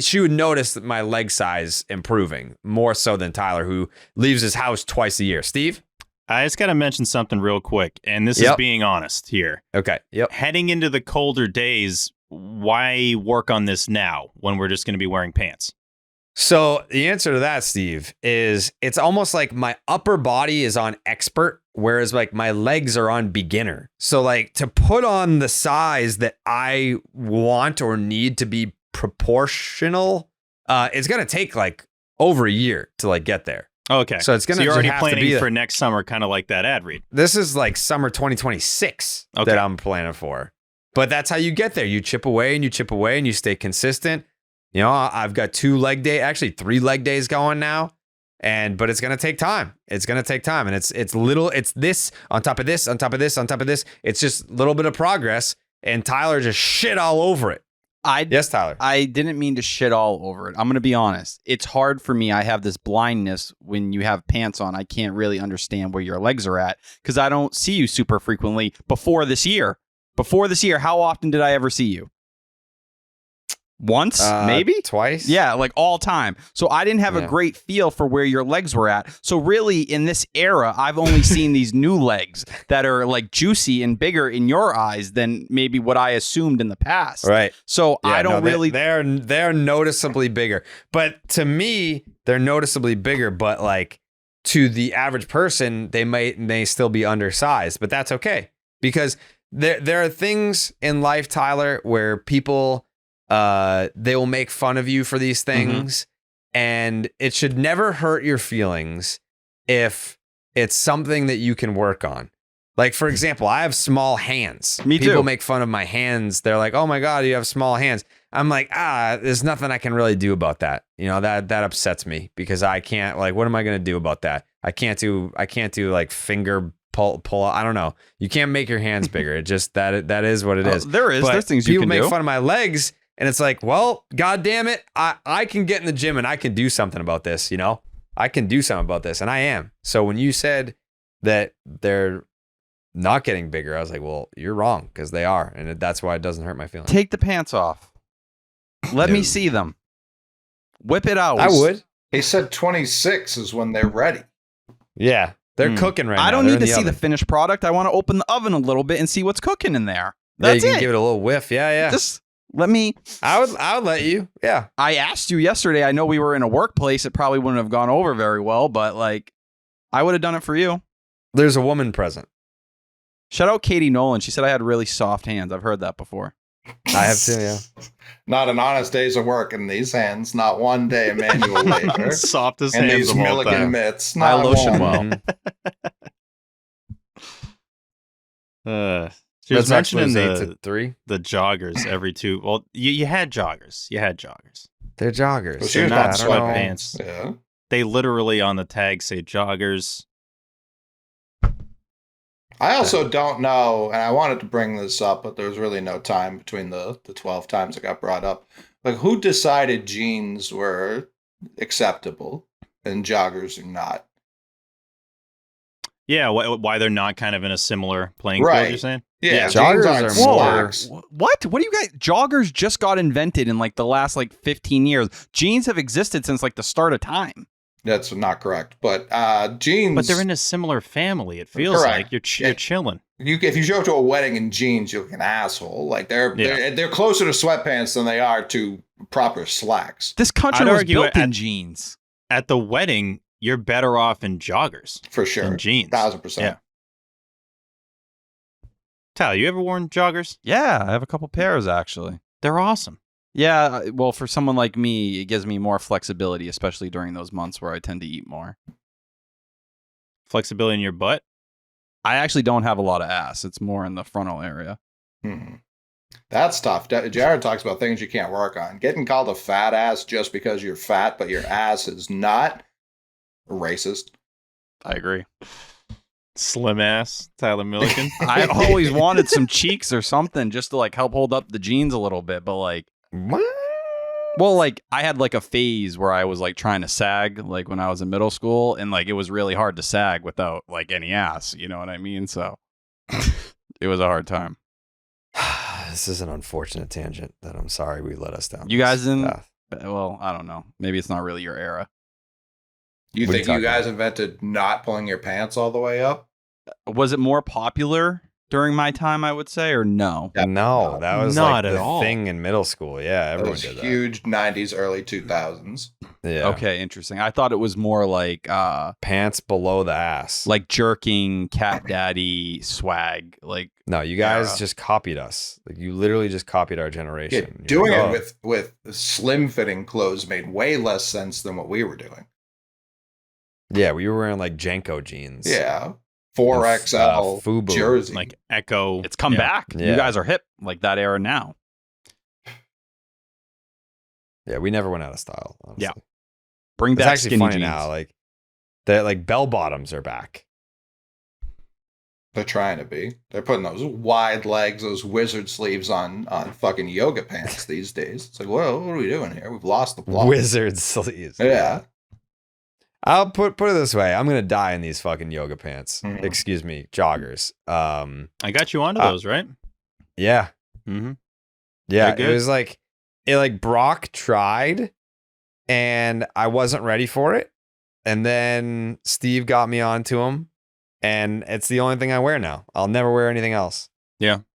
A: She would notice that my leg size improving more so than Tyler, who leaves his house twice a year. Steve?
B: I just got to mention something real quick, and this is being honest here.
A: Okay. Yep.
B: Heading into the colder days, why work on this now when we're just going to be wearing pants?
A: So the answer to that, Steve, is it's almost like my upper body is on expert, whereas like my legs are on beginner. So like to put on the size that I want or need to be proportional, it's going to take like over a year to like get there.
B: Okay.
A: So it's going to
B: you're already
A: have to
B: planning
A: be
B: for next summer, kind of like that ad read.
A: This is like summer 2026 that I'm planning for. But that's how you get there. You chip away and you chip away and you stay consistent. You know, I've got 3 leg days going now. But it's going to take time. It's going to take time. And it's this on top of this, on top of this, on top of this. It's just a little bit of progress. And Tyler just shit all over it. Yes, Tyler.
D: I didn't mean to shit all over it. I'm going to be honest. It's hard for me. I have this blindness when you have pants on. I can't really understand where your legs are at because I don't see you super frequently before this year. How often did I ever see you? Once, maybe?
A: Twice?
D: Yeah, like all time. So I didn't have a great feel for where your legs were at. So really, in this era, I've only seen these new legs that are like juicy and bigger in your eyes than maybe what I assumed in the past.
A: Right.
D: So I don't really...
A: They're noticeably bigger. But to me, they're noticeably bigger, but like to the average person, they may still be undersized. But that's okay. Because there are things in life, Tyler, where people... they will make fun of you for these things, and it should never hurt your feelings if it's something that you can work on. Like, for example, I have small hands.
D: Me too.
A: People make fun of my hands. They're like, oh my God, you have small hands. I'm like, there's nothing I can really do about that. You know, that upsets me because I can't, like, what am I going to do about that? I can't do like finger pull. I don't know. You can't make your hands bigger. It just, that is what it is.
D: There's things you can do.
A: People make fun of my legs. And it's like, well, God damn it. I can get in the gym and I can do something about this, you know? I can do something about this. And I am. So when you said that they're not getting bigger, I was like, well, you're wrong because they are. And that's why it doesn't hurt my feelings.
D: Take the pants off. Let me see them. Whip it out.
A: I would.
C: He said 26 is when they're ready.
A: Yeah. They're cooking right now.
D: I don't need to see
A: oven.
D: the finished product. I want to open the oven a little bit and see what's cooking in there.
A: Yeah,
D: That's
A: you can
D: it.
A: give it a little whiff. Yeah.
D: Just let me.
A: I would let you. Yeah.
D: I asked you yesterday. I know we were in a workplace. It probably wouldn't have gone over very well, but like, I would have done it for you.
A: There's a woman present.
D: Shout out Katie Nolan. She said I had really soft hands. I've heard that before.
A: I have too, yeah.
C: Not an honest day's of work in these hands. Not one day of manual labor.
B: Softest
C: and
B: hands
C: these
B: of all
C: Milligan
B: time.
C: mitts.
D: I
C: Not
D: lotion
C: one.
B: well. She
A: Red
B: was
A: Sox
B: mentioning
A: lose 8-3.
B: the joggers every two. Well, you had joggers.
A: They're joggers.
C: Well,
B: They're
C: she's
B: not
C: not
B: sweatpants.
C: Yeah.
B: They literally on the tag say joggers.
C: I also don't know, and I wanted to bring this up, but there was really no time between the 12 times it got brought up. Like, who decided jeans were acceptable and joggers are not?
B: Yeah, why they're not kind of in a similar playing
C: Right.
B: field, you're saying?
C: Yeah,
A: joggers
C: jeans aren't
A: are more-
C: slacks.
D: What? What do you guys? Joggers just got invented in like the last like 15 years. Jeans have existed since like the start of time.
C: That's not correct, but jeans.
B: But they're in a similar family. It feels
C: Correct.
B: like you're chilling.
C: If you show up to a wedding in jeans, you look an asshole. Like they're closer to sweatpants than they are to proper slacks.
D: This country
B: I'd
D: was
B: argue
D: built in
B: at-
D: jeans.
B: At the wedding, you're better off in joggers
C: For sure.
B: than jeans.
C: 1,000%.
B: Yeah. Tyler, you ever worn joggers?
D: Yeah, I have a couple pairs actually.
B: They're awesome.
D: Yeah, well, for someone like me, it gives me more flexibility, especially during those months where I tend to eat more.
B: Flexibility in your butt.
D: I actually don't have a lot of ass. It's more in the frontal area.
C: That's tough. Jared talks about things you can't work on. Getting called a fat ass just because you're fat, but your ass is not racist.
D: I agree.
B: Slim ass Tyler Milliken.
D: I always wanted some cheeks or something just to like help hold up the jeans a little bit, but like
A: What?
D: Well, like I had like a phase where I was like trying to sag like when I was in middle school, and like it was really hard to sag without like any ass. You know what I mean? So it was a hard time.
A: This is an unfortunate tangent that I'm sorry we let us down.
D: You
A: this
D: guys didn't.
A: path.
D: Well, I don't know. Maybe it's not really your era.
C: You
A: What are you
C: think you
A: talking
C: guys invented not pulling your pants all the way up?
D: Was it more popular during my time? I would say, or no?
C: Yeah.
A: No, that was
B: Not
A: like
B: at
A: the
B: all.
A: thing in middle school. Yeah,
C: It
A: everyone
C: was
A: did that.
C: huge 90s, early 2000s.
A: Yeah.
D: Okay, interesting. I thought it was more like
A: Pants below the ass.
D: like jerking, cat daddy swag. Like
A: No, you guys
D: era.
A: just copied us. Like you literally just copied our
C: Yeah,
A: generation. You're
C: doing
A: like,
C: it with slim fitting clothes made way less sense than what we were doing.
A: Yeah, we were wearing like Jenko jeans.
C: Yeah. 4XL
A: FUBU.
C: jersey.
B: Like Echo.
D: it's come
B: Yeah.
D: back.
A: Yeah.
D: You guys are hip like that era now.
A: Yeah, we never went out of style. Honestly.
D: Yeah. Bring
A: It's
D: back
A: actually
D: skinny
A: funny
D: jeans.
A: now. Like that, like bell bottoms are back.
C: They're trying to be. They're putting those wide legs, those wizard sleeves on fucking yoga pants these days. It's like, well, what are we doing here? We've lost the plot.
A: Wizard sleeves.
C: Yeah.
A: I'll put it this way. I'm gonna die in these fucking yoga pants.
C: Mhm.
A: Excuse me, joggers.
B: I got you onto those, right?
A: Yeah.
B: Mm-hmm.
A: Yeah.
B: They're
A: It
B: good.
A: was like Brock tried and I wasn't ready for it. And then Steve got me onto them. And it's the only thing I wear now. I'll never wear anything else.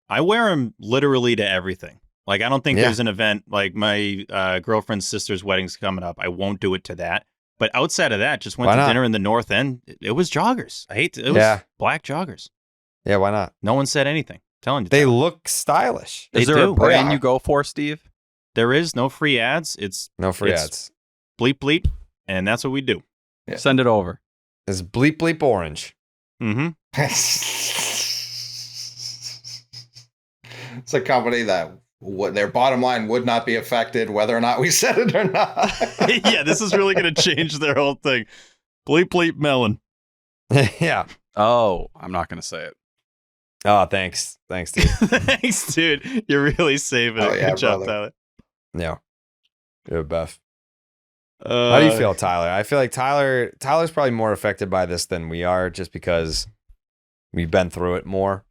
B: I wear them literally to everything. Like, I don't think
A: Yeah.
B: there's an event like my girlfriend's sister's wedding's coming up. I won't do it to that. But outside of that, just went
A: Why
B: to
A: not?
B: dinner in the North End. It was joggers. It was
A: Yeah.
B: black joggers.
A: Yeah, why not?
B: No one said anything. Telling you.
A: They
B: Tyler.
A: look stylish.
B: They
D: Is there
B: do.
D: a brand
C: Yeah.
D: you go for, Steve?
B: There is no free ads. It's
A: No free
B: It's-
A: ads.
B: bleep bleep, and that's what we do.
C: Yeah.
D: Send it over.
A: It's bleep bleep orange.
B: Mm-hmm.
C: It's a company that their bottom line would not be affected whether or not we said it or not.
B: Yeah, this is really going to change their whole thing. Bleep bleep melon.
A: Yeah.
D: Oh, I'm not going to say it.
A: Oh, thanks. Thanks, dude.
B: Thanks, dude. You're really saving it.
C: Oh, yeah,
B: Good job,
C: brother.
B: Tyler.
A: Yeah. Good, Beth. How do you feel, Tyler? I feel like Tyler's probably more affected by this than we are just because we've been through it more.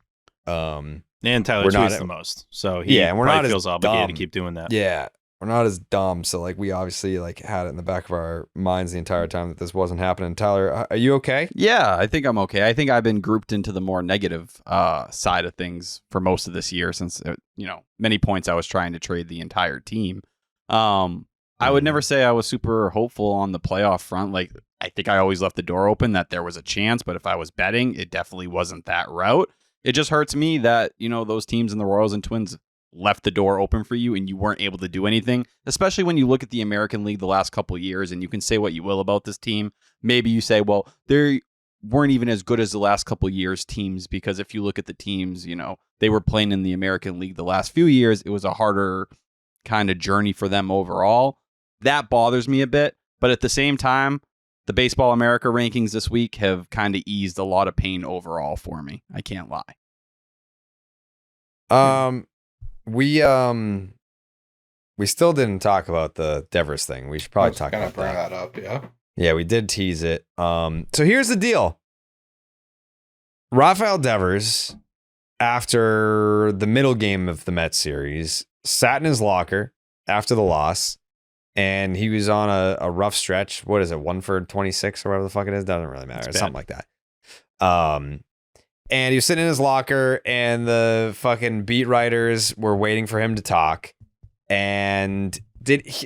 B: And Tyler
A: We're not-
B: tweets the most, so he
A: Yeah, and we're
B: probably
A: not as
B: feels obligated
A: dumb.
B: to keep doing that.
A: Yeah. We're not as dumb, so like we obviously like had it in the back of our minds the entire time that this wasn't happening. Tyler, are you okay?
D: Yeah, I think I'm okay. I think I've been grouped into the more negative side of things for most of this year since, many points I was trying to trade the entire team. I would never say I was super hopeful on the playoff front. Like, I think I always left the door open that there was a chance, but if I was betting, it definitely wasn't that route. It just hurts me that, those teams in the Royals and Twins left the door open for you and you weren't able to do anything, especially when you look at the American League the last couple of years and you can say what you will about this team. Maybe you say, well, they weren't even as good as the last couple of years teams, because if you look at the teams, they were playing in the American League the last few years. It was a harder kind of journey for them overall. That bothers me a bit. But at the same time, the Baseball America rankings this week have kind of eased a lot of pain overall for me. I can't lie.
A: We still didn't talk about the Devers thing. We should probably talk
C: gonna
A: about
C: bring
A: that.
C: that up, yeah.
A: Yeah, we did tease it. So here's the deal. Rafael Devers, after the middle game of the Mets series, sat in his locker after the loss, and he was on a rough stretch. What is it, 1 for 26 or whatever the fuck it is? Doesn't really matter. It's
B: bad.
A: something like that. And he was sitting in his locker, and the fucking beat writers were waiting for him to talk. And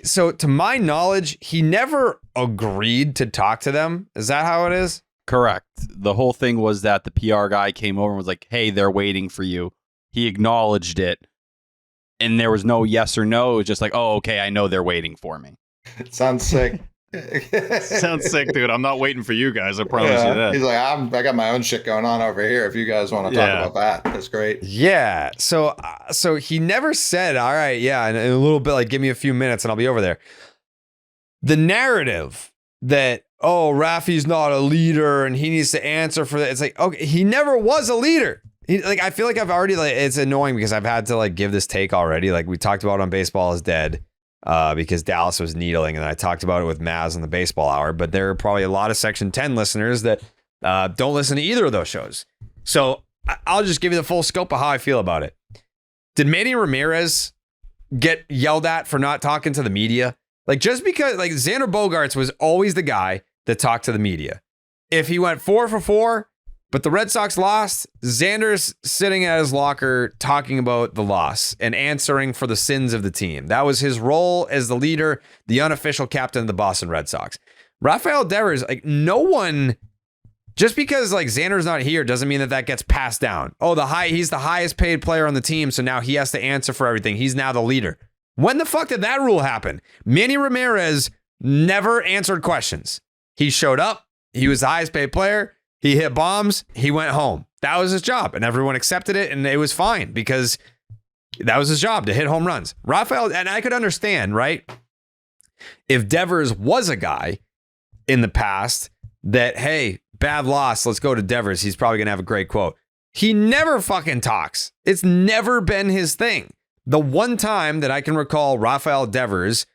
A: so to my knowledge, he never agreed to talk to them. Is that how it is?
D: Correct. The whole thing was that the PR guy came over and was like, hey, they're waiting for you. He acknowledged it. And there was no yes or no. It was just like, oh, okay, I know they're waiting for me.
C: It sounds sick.
B: Sounds sick, dude. I'm not waiting for you guys. I promise you that.
C: He's like, I got my own shit going on over here. If you guys want to talk
B: Yeah.
C: about that, that's great.
A: Yeah. So he never said, all right, yeah, in a little bit, like, give me a few minutes and I'll be over there. The narrative that, oh, Rafi's not a leader and he needs to answer for that. It's like, okay, he never was a leader. I feel like I've already, it's annoying because I've had to give this take already. Like we talked about on Baseball is Dead. because Dallas was needling, and I talked about it with Maz on the baseball hour. But there are probably a lot of Section 10 listeners that don't listen to either of those shows. So I'll just give you the full scope of how I feel about it. Did Manny Ramirez get yelled at for not talking to the media? Like, just because, like, Xander Bogaerts was always the guy that talked to the media. If he went 4 for 4, but the Red Sox lost, Xander's sitting at his locker talking about the loss and answering for the sins of the team. That was his role as the leader, the unofficial captain of the Boston Red Sox. Rafael Devers, like, no one, just because like Xander's not here doesn't mean that gets passed down. Oh, he's the highest paid player on the team, so now he has to answer for everything. He's now the leader. When the fuck did that rule happen? Manny Ramirez never answered questions. He showed up. He was the highest paid player. He hit bombs. He went home. That was his job, and everyone accepted it, and it was fine because that was his job, to hit home runs. Rafael, and I could understand, right? If Devers was a guy in the past that, hey, bad loss, let's go to Devers. He's probably going to have a great quote. He never fucking talks. It's never been his thing. The one time that I can recall Rafael Devers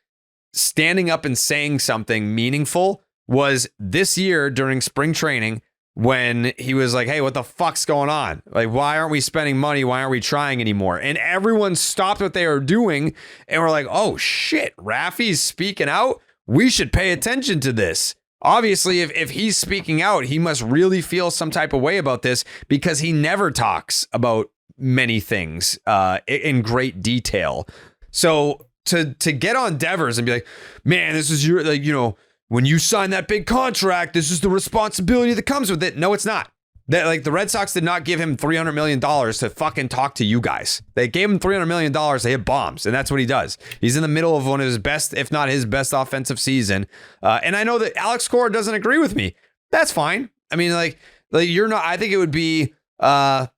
A: standing up and saying something meaningful was this year during spring training, when he was like, hey, what the fuck's going on? Like, why aren't we spending money? Why aren't we trying anymore? And everyone stopped what they were doing and were like, oh shit, Rafi's speaking out. We should pay attention to this. Obviously, if he's speaking out, he must really feel some type of way about this, because he never talks about many things in great detail. So to get on Devers and be like, man, this is your, like, you know, when you sign that big contract, this is the responsibility that comes with it. No, it's not. That, like, the Red Sox did not give him $300 million to fucking talk to you guys. They gave him $300 million to hit bombs, and that's what he does. He's in the middle of one of his best, if not his best offensive season. And I know that Alex Cora doesn't agree with me. That's fine. I mean, like you're not, I think it would be, it's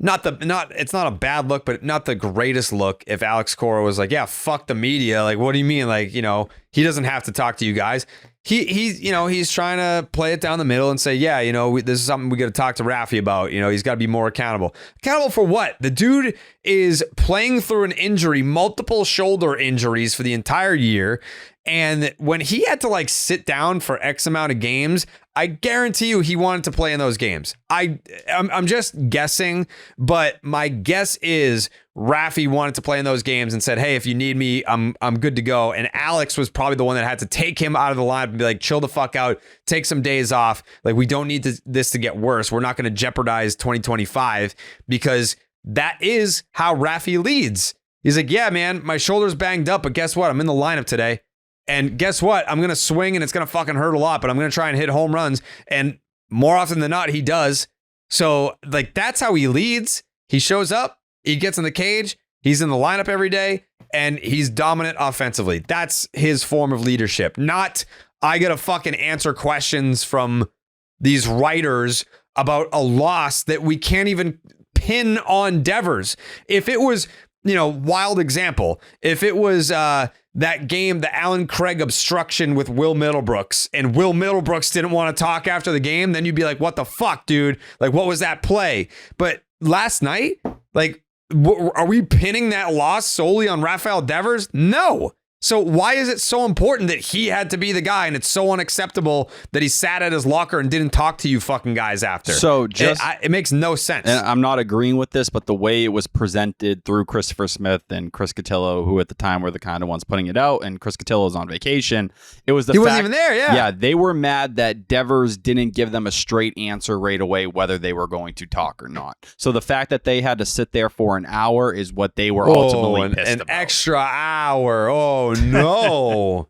A: not a bad look, but not the greatest look if Alex Cora was like, yeah, fuck the media. Like, what do you mean? Like, you know, he doesn't have to talk to you guys. He's trying to play it down the middle and say, yeah, you know, this is something we got to talk to Rafi about. You know, he's got to be more accountable. Accountable for what? The dude is playing through an injury, multiple shoulder injuries for the entire year. And when he had to like sit down for X amount of games, I guarantee you he wanted to play in those games. I'm just guessing, but my guess is Rafi wanted to play in those games and said, hey, if you need me, I'm good to go. And Alex was probably the one that had to take him out of the lineup and be like, chill the fuck out, take some days off. Like, we don't need this to get worse. We're not going to jeopardize 2025, because that is how Rafi leads. He's like, yeah, man, my shoulder's banged up, but guess what? I'm in the lineup today. And guess what? I'm going to swing, and it's going to fucking hurt a lot, but I'm going to try and hit home runs. And more often than not, he does. So, like, that's how he leads. He shows up, he gets in the cage, he's in the lineup every day, and he's dominant offensively. That's his form of leadership. Not, I got to fucking answer questions from these writers about a loss that we can't even pin on Devers. If it was, you know, wild example, if it was that game, the Alan Craig obstruction with Will Middlebrooks, and Will Middlebrooks didn't want to talk after the game, then you'd be like, what the fuck, dude? Like, what was that play? But last night, like, are we pinning that loss solely on Rafael Devers? No. So why is it so important that he had to be the guy, and it's so unacceptable that he sat at his locker and didn't talk to you fucking guys after?
D: So just
A: it makes no sense.
D: And I'm not agreeing with this, but the way it was presented through Christopher Smith and Chris Cotillo, who at the time were the kind of ones putting it out, and Chris Cotillo's on vacation, it was the
A: he
D: fact,
A: wasn't even there.
D: Yeah, they were mad that Devers didn't give them a straight answer right away whether they were going to talk or not. So the fact that they had to sit there for an hour is what they were ultimately pissed about.
A: An extra hour. Oh no.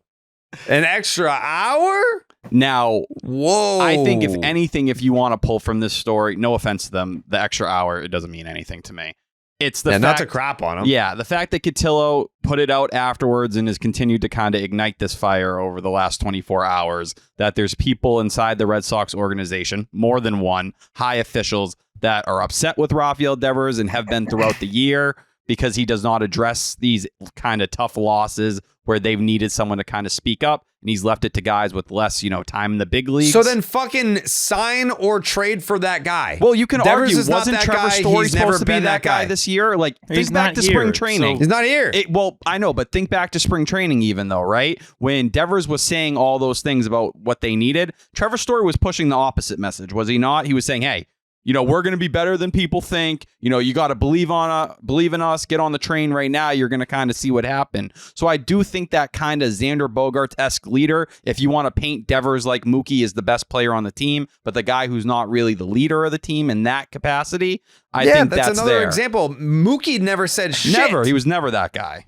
A: An extra hour?
D: Now,
A: whoa.
D: I think if anything, if you want to pull from this story, no offense to them, the extra hour, it doesn't mean anything to me. It's the fact,
A: not to crap on him.
D: Yeah, the fact that Cotillo put it out afterwards and has continued to kind of ignite this fire over the last 24 hours, that there's people inside the Red Sox organization, more than one, high officials that are upset with Rafael Devers and have been throughout the year, because he does not address these kind of tough losses where they've needed someone to kind of speak up, and he's left it to guys with less, time in the big leagues.
A: So then fucking sign or trade for that guy.
D: Well, you can
A: Devers
D: argue,
A: is not
D: wasn't
A: that
D: Trevor
A: guy.
D: Story
A: He's never
D: supposed to be
A: been
D: that guy this year? Like,
B: He's
D: think back
B: not
D: to spring
B: here,
D: training.
A: He's not here.
D: Well, I know, but think back to spring training even though, right? When Devers was saying all those things about what they needed, Trevor Story was pushing the opposite message, was he not? He was saying, hey, we're going to be better than people think. You got to believe in us. Get on the train right now. You're going to kind of see what happened. So I do think that kind of Xander Bogaerts-esque leader, if you want to paint Devers like Mookie is the best player on the team, but the guy who's not really the leader of the team in that capacity, I think that's
A: another
D: there.
A: example. Mookie never said shit.
D: Never. He was never that guy.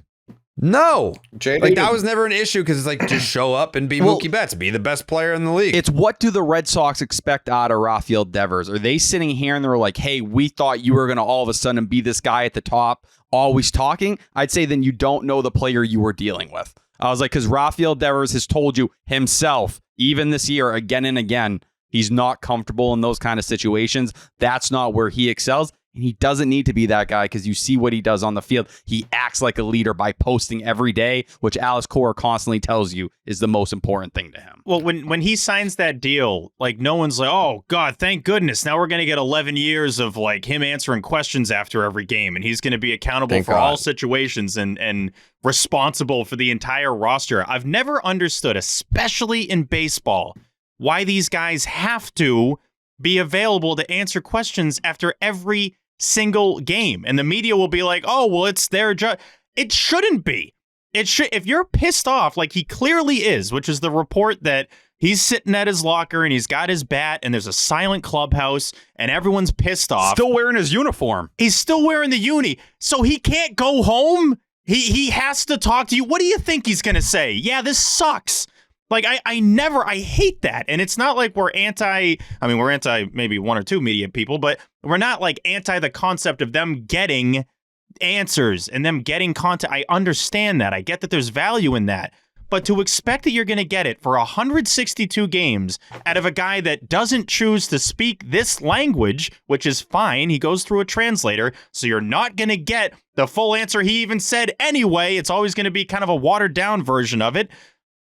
A: No.
C: JD,
A: That was never an issue because it's like, just show up and be Mookie Betts. Be the best player in the league.
D: It's what do the Red Sox expect out of Rafael Devers? Are they sitting here and they're like, hey, we thought you were going to all of a sudden be this guy at the top, always talking? I'd say then you don't know the player you were dealing with. I was like, because Rafael Devers has told you himself, even this year, again and again, he's not comfortable in those kind of situations. That's not where he excels. And he doesn't need to be that guy because you see what he does on the field. He acts like a leader by posting every day, which Alice Cora constantly tells you is the most important thing to him.
B: Well, when he signs that deal, like no one's like, oh God, thank goodness. Now we're going to get 11 years of like him answering questions after every game, and he's going to be accountable for all situations and responsible for the entire roster. I've never understood, especially in baseball, why these guys have to be available to answer questions after every single game. And the media will be like, oh, well, it's their job. It shouldn't be. It should. If you're pissed off, like he clearly is, which is the report that he's sitting at his locker and he's got his bat and there's a silent clubhouse and everyone's pissed off.
D: Still wearing his uniform.
B: He's still wearing the uni. So he can't go home. He has to talk to you. What do you think he's going to say? Yeah, this sucks. Like, I hate that. And it's not like we're anti maybe one or two media people, but we're not like anti the concept of them getting answers and them getting content. I understand that. I get that there's value in that. But to expect that you're going to get it for 162 games out of a guy that doesn't choose to speak this language, which is fine. He goes through a translator. So you're not going to get the full answer he even said anyway. It's always going to be kind of a watered down version of it.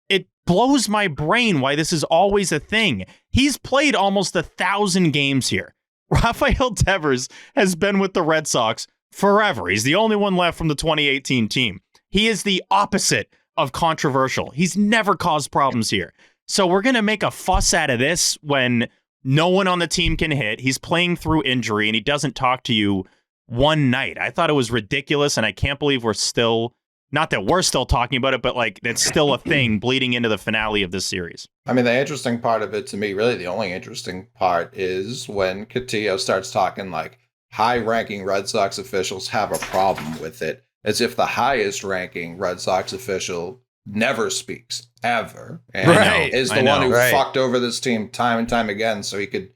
B: It blows my brain why this is always a thing. He's played almost 1,000 games here. Rafael Devers has been with the Red Sox forever. He's the only one left from the 2018 team. He is the opposite of controversial. He's never caused problems here. So we're going to make a fuss out of this when no one on the team can hit. He's playing through injury and he doesn't talk to you one night. I thought it was ridiculous, and I can't believe we're still... Not that we're still talking about it, but like that's still a thing bleeding into the finale of this series.
C: I mean, the interesting part of it to me, really the only interesting part, is when Castillo starts talking like high-ranking Red Sox officials have a problem with it, as if the highest-ranking Red Sox official never speaks, ever. And is the one who fucked over this team time and time again so he could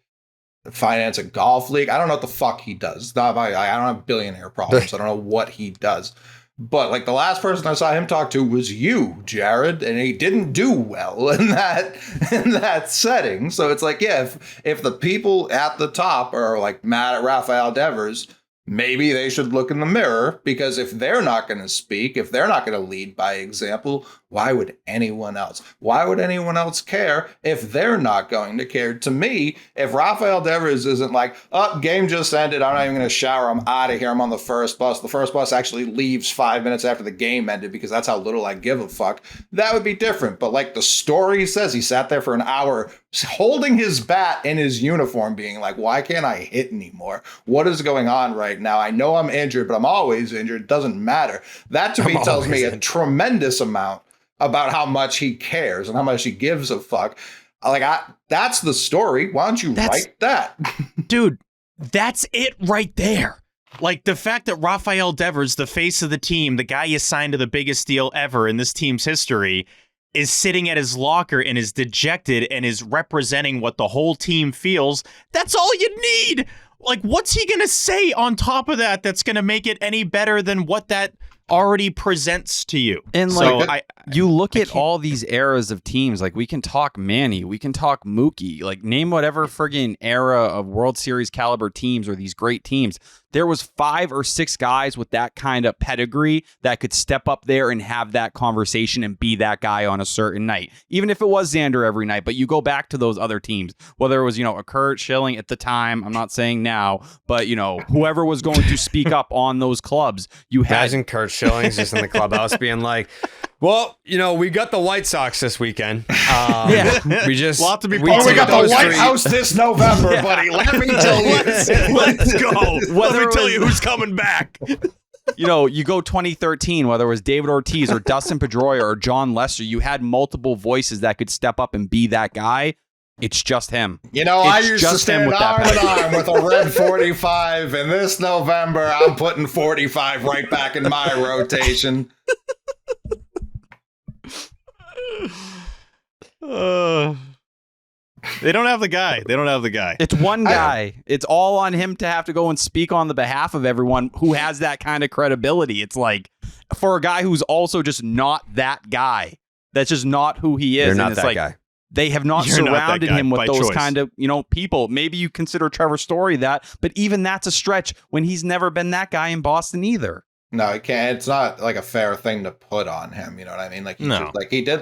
C: finance a golf league. I don't know what the fuck he does. I don't have billionaire problems. I don't know what he does. But like the last person I saw him talk to was you, Jared, and he didn't do well in that setting. So it's like, yeah, if the people at the top are like mad at Rafael Devers, maybe they should look in the mirror, because if they're not going to speak, if they're not going to lead by example, why would anyone else? Why would anyone else care if they're not going to care? To me, if Rafael Devers isn't like, oh, game just ended, I'm not even going to shower, I'm out of here, I'm on the first bus. The first bus actually leaves 5 minutes after the game ended because that's how little I give a fuck. That would be different. But like the story says, he sat there for an hour holding his bat in his uniform being like, why can't I hit anymore? What is going on right now? I know I'm injured, but I'm always injured. It doesn't matter. That to me tells me a tremendous amount about how much he cares and how much he gives a fuck. That's the story. Why don't you write that?
B: Dude, that's it right there. Like the fact that Rafael Devers, the face of the team, the guy you signed to the biggest deal ever in this team's history, is sitting at his locker and is dejected and is representing what the whole team feels. That's all you need. Like, what's he going to say on top of that that's going to make it any better than what that already presents to you?
D: And like, you look at all these eras of teams, like we can talk Manny, we can talk Mookie, like name whatever friggin' era of World Series caliber teams or these great teams. there was 5 or 6 guys with that kind of pedigree that could step up there and have that conversation and be that guy on a certain night. Even if it was Xander every night, but you go back to those other teams, whether it was, a Kurt Schilling at the time, I'm not saying now, but, whoever was going to speak up on those clubs, you had...
A: Imagine Kurt Schilling's just in the clubhouse being like, well, we got the White Sox this weekend. We just...
B: Lot to be
C: we got the White
A: 3.
C: House this November, buddy. Let me tell you.
B: Let's go. Let me tell you who's coming back.
D: You go 2013, whether it was David Ortiz or Dustin Pedroia or John Lester, you had multiple voices that could step up and be that guy. It's just him.
C: I used to stand arm in arm with a red 45, and this November, I'm putting 45 right back in my rotation.
B: They don't have the guy.
D: It's one guy. It's all on him to have to go and speak on the behalf of everyone who has that kind of credibility. It's like, for a guy who's also just not that guy, that's just not who he is.
A: You're not
D: and it's
A: that
D: like,
A: guy.
D: they have not
B: You're not that
D: surrounded
B: guy
D: him with
B: by
D: those
B: choice.
D: kind of, people. Maybe you consider Trevor Story that, but even that's a stretch when he's never been that guy in Boston either.
C: No, it can't. It's not like a fair thing to put on him. You know what I mean? Like, he did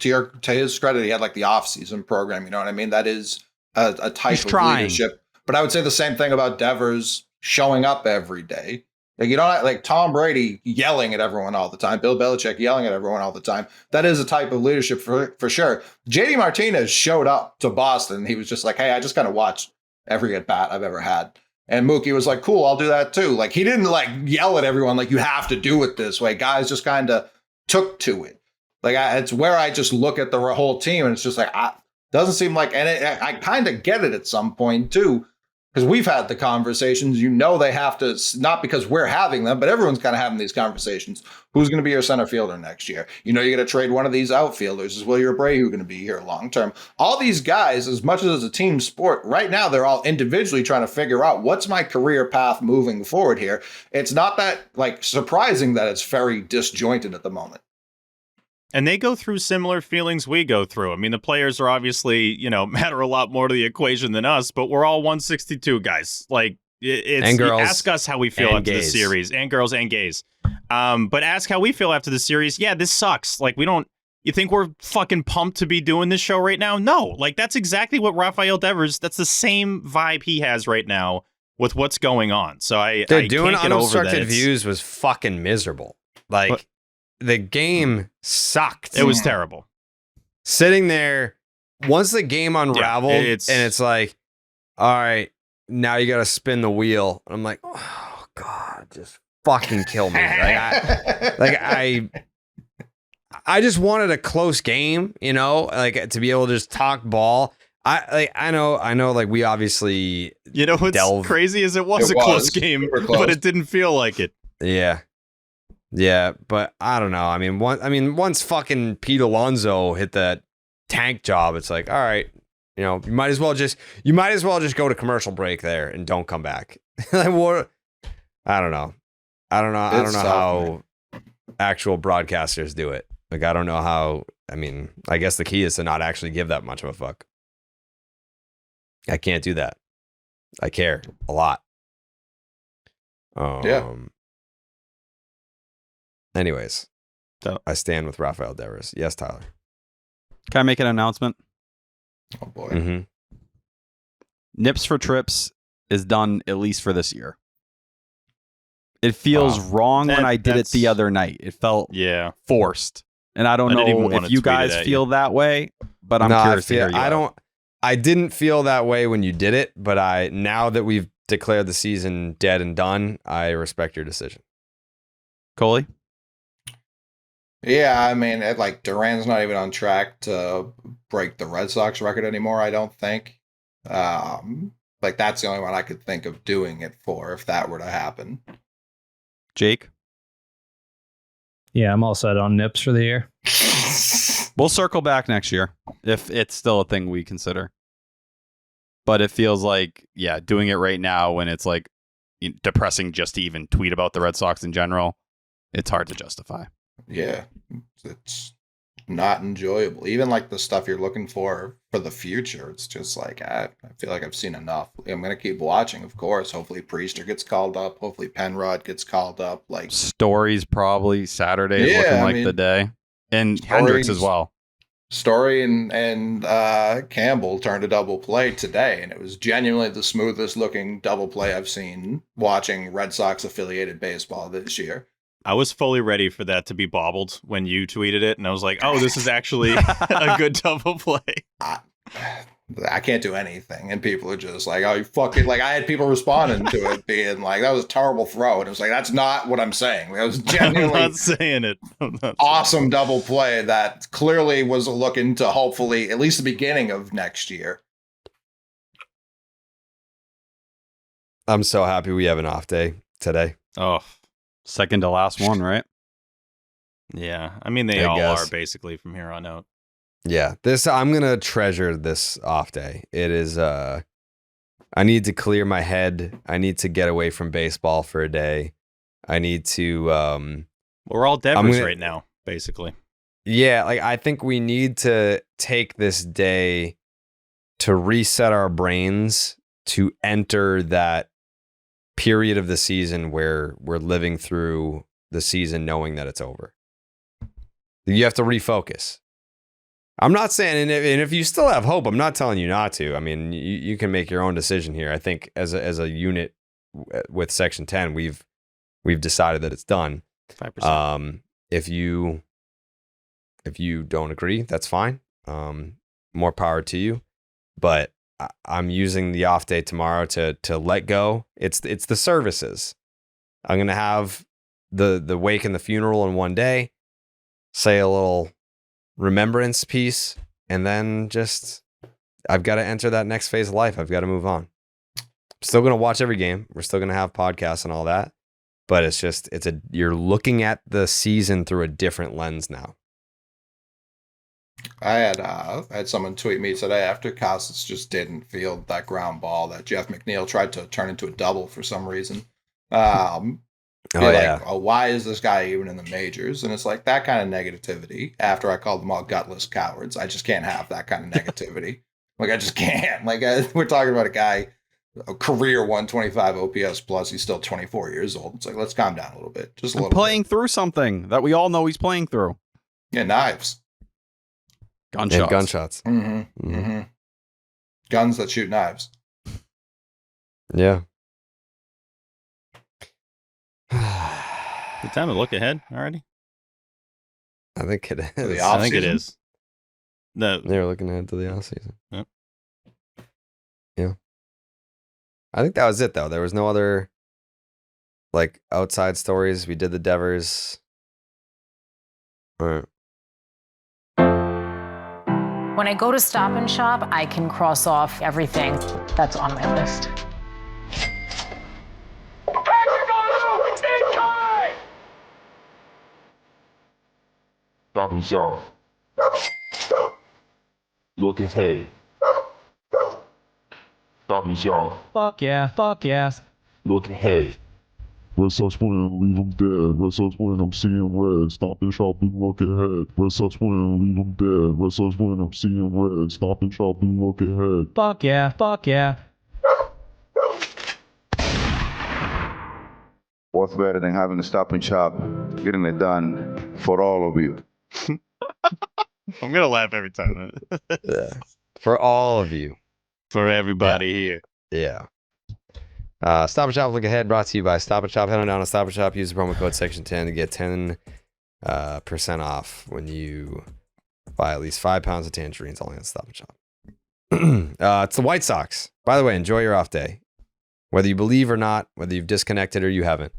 C: to his credit, he had like the off-season program. You know what I mean? That is a type of leadership. But I would say the same thing about Devers showing up every day. Like, you don't like Tom Brady yelling at everyone all the time, Bill Belichick yelling at everyone all the time. That is a type of leadership for sure. JD Martinez showed up to Boston. He was just like, hey, I just kind of watched every at bat I've ever had. And Mookie was like, cool, I'll do that too. Like, he didn't like yell at everyone like, you have to do it this way. Guys just kind of took to it. Like, it's where I just look at the whole team and it's just like, doesn't seem like, and I kind of get it at some point too, because we've had the conversations. They have to, not because we're having them, but everyone's kind of having these conversations. Who's going to be your center fielder next year? You're going to trade one of these outfielders. Is Wilyer Abreu going to be here long term? All these guys, as much as it's a team sport, right now they're all individually trying to figure out what's my career path moving forward here. It's not that surprising that it's very disjointed at the moment.
B: And they go through similar feelings we go through. I mean, the players are obviously, matter a lot more to the equation than us, but we're all 162 guys. Like, it's
A: and girls,
B: ask us how we feel after the series, and girls and gays. But ask how we feel after the series. Yeah, this sucks. Like, you think we're fucking pumped to be doing this show right now? No, like, that's exactly what Rafael Devers, that's the same vibe he has right now with what's going on. So I
A: doing
B: can't get over
A: unobstructed
B: that.
A: views was fucking miserable. Like, the game sucked.
B: It was terrible.
A: Sitting there, once the game unraveled, and it's like, all right, now you got to spin the wheel. I'm like, oh God, just fucking kill me. I just wanted a close game, to be able to just talk ball. I know, like, we obviously,
B: what's crazy is it was a close game, but it didn't feel like it.
A: Yeah, but I don't know. I mean, once fucking Pete Alonso hit that tank job, it's like, all right, you might as well just go to commercial break there and don't come back. I don't know. I don't know how actual broadcasters do it. Like, I don't know how. I mean, I guess the key is to not actually give that much of a fuck. I can't do that. I care a lot. Anyways, I stand with Rafael Devers. Yes, Tyler.
D: Can I make an announcement?
C: Oh, boy.
A: Mm-hmm.
D: Nips for Trips is done, at least for this year. It feels wrong when I did it the other night. It felt forced. And I don't know if you guys feel that way, but I'm curious to hear you.
A: I didn't feel that way when you did it, but now that we've declared the season dead and done, I respect your decision.
D: Coley?
C: Yeah, I mean, Duran's not even on track to break the Red Sox record anymore, I don't think. That's the only one I could think of doing it for if that were to happen.
D: Jake?
E: Yeah, I'm all set on Nips for the year.
D: We'll circle back next year if it's still a thing we consider. But it feels like, doing it right now when it's like depressing just to even tweet about the Red Sox in general, it's hard to justify.
C: Yeah, it's not enjoyable. Even like the stuff you're looking for the future, it's just like I feel like I've seen enough. I'm gonna keep watching, of course. Hopefully Priester gets called up. Hopefully Penrod gets called up. Like
D: Stories probably Saturday is
C: Yeah,
D: looking
C: I
D: like
C: mean,
D: the day, and Hendricks as
C: Stories-
D: well.
C: Story and Campbell turned a double play today, and it was genuinely the smoothest looking double play I've seen watching Red Sox affiliated baseball this year.
B: I was fully ready for that to be bobbled when you tweeted it, and I was like, "Oh, this is actually a good double play."
C: I can't do anything, and people are just like, "Oh, you fucking!" Like I had people responding to it, being like, "That was a terrible throw," and it was like, "That's not what I'm saying. That was
B: I'm
C: genuinely
B: not saying it. I'm not
C: awesome double play that clearly was looking to hopefully at least the beginning of next year."
A: I'm so happy we have an off day today.
B: Oh,
D: Second to last one, right?
B: yeah. I mean, they
A: I
B: all
A: guess.
B: are basically from here on out.
A: Yeah, I'm gonna treasure this off day. It is I need to clear my head. I need to get away from baseball for a day. I need to
B: We're all Devers
A: gonna-
B: right now, basically.
A: yeah, like I think we need to take this day to reset our brains to enter that period of the season where we're living through the season knowing that it's over. You have to refocus. I'm not saying, and if you still have hope, I'm not telling you not to. I mean, you can make your own decision here. I think as a unit with Section 10, we've decided that it's done.
B: 5%.
A: If you don't agree, that's fine. More power to you. But I'm using the off day tomorrow to let go. It's the services. I'm gonna have the wake and the funeral in one day. Say a little remembrance piece, and then just I've got to enter that next phase of life. I've got to move on. Still gonna watch every game. We're still gonna have podcasts and all that. But you're looking at the season through a different lens now.
C: I had someone tweet me today after Costas just didn't field that ground ball that Jeff McNeil tried to turn into a double for some reason. Why is this guy even in the majors? And it's like that kind of negativity. After I called them all gutless cowards, I just can't have that kind of negativity. Like I just can't. Like we're talking about a guy, a career 125 OPS plus. He's still 24 years old. It's like let's calm down a little bit, just a little.
D: Playing through something that we all know he's playing through.
C: Yeah, knives.
D: Gunshots.
A: And gunshots.
C: Mm-hmm.
A: Mhm.
C: Mm-hmm. Guns that shoot knives.
A: Yeah.
B: Good time to look ahead already.
A: I think it
C: For the
A: is.
C: off
B: I think it
C: season?
B: is. No,
A: They're looking ahead to the off season.
B: Yep.
A: Yeah. I think that was it though. There was no other like outside stories. We did the Devers. All right.
F: When I go to Stop and Shop, I can cross off everything that's on my list.
G: Stop and shop. Look ahead. Stop and shop.
E: Fuck yeah, fuck yeah.
G: Look ahead.
H: Red Sox win, leave them dead. Red Sox win, I'm seeing red. Stop and shop and look ahead. Red Sox win, leave them dead. Red Sox win, I'm seeing red. Stop and shop and look ahead.
E: Fuck yeah, fuck yeah.
I: What's better than having to stop and shop, getting it done for all of you?
B: I'm gonna laugh every time.
A: Yeah. For all of you.
B: For everybody here.
A: Yeah. Stop and Shop Look Ahead brought to you by Stop and Shop. Head on down to Stop and Shop. Use the promo code Section 10 to get 10% off when you buy at least 5 pounds of tangerines only at Stop and Shop. It's the White Sox. By the way, enjoy your off day. Whether you believe or not, whether you've disconnected or you haven't,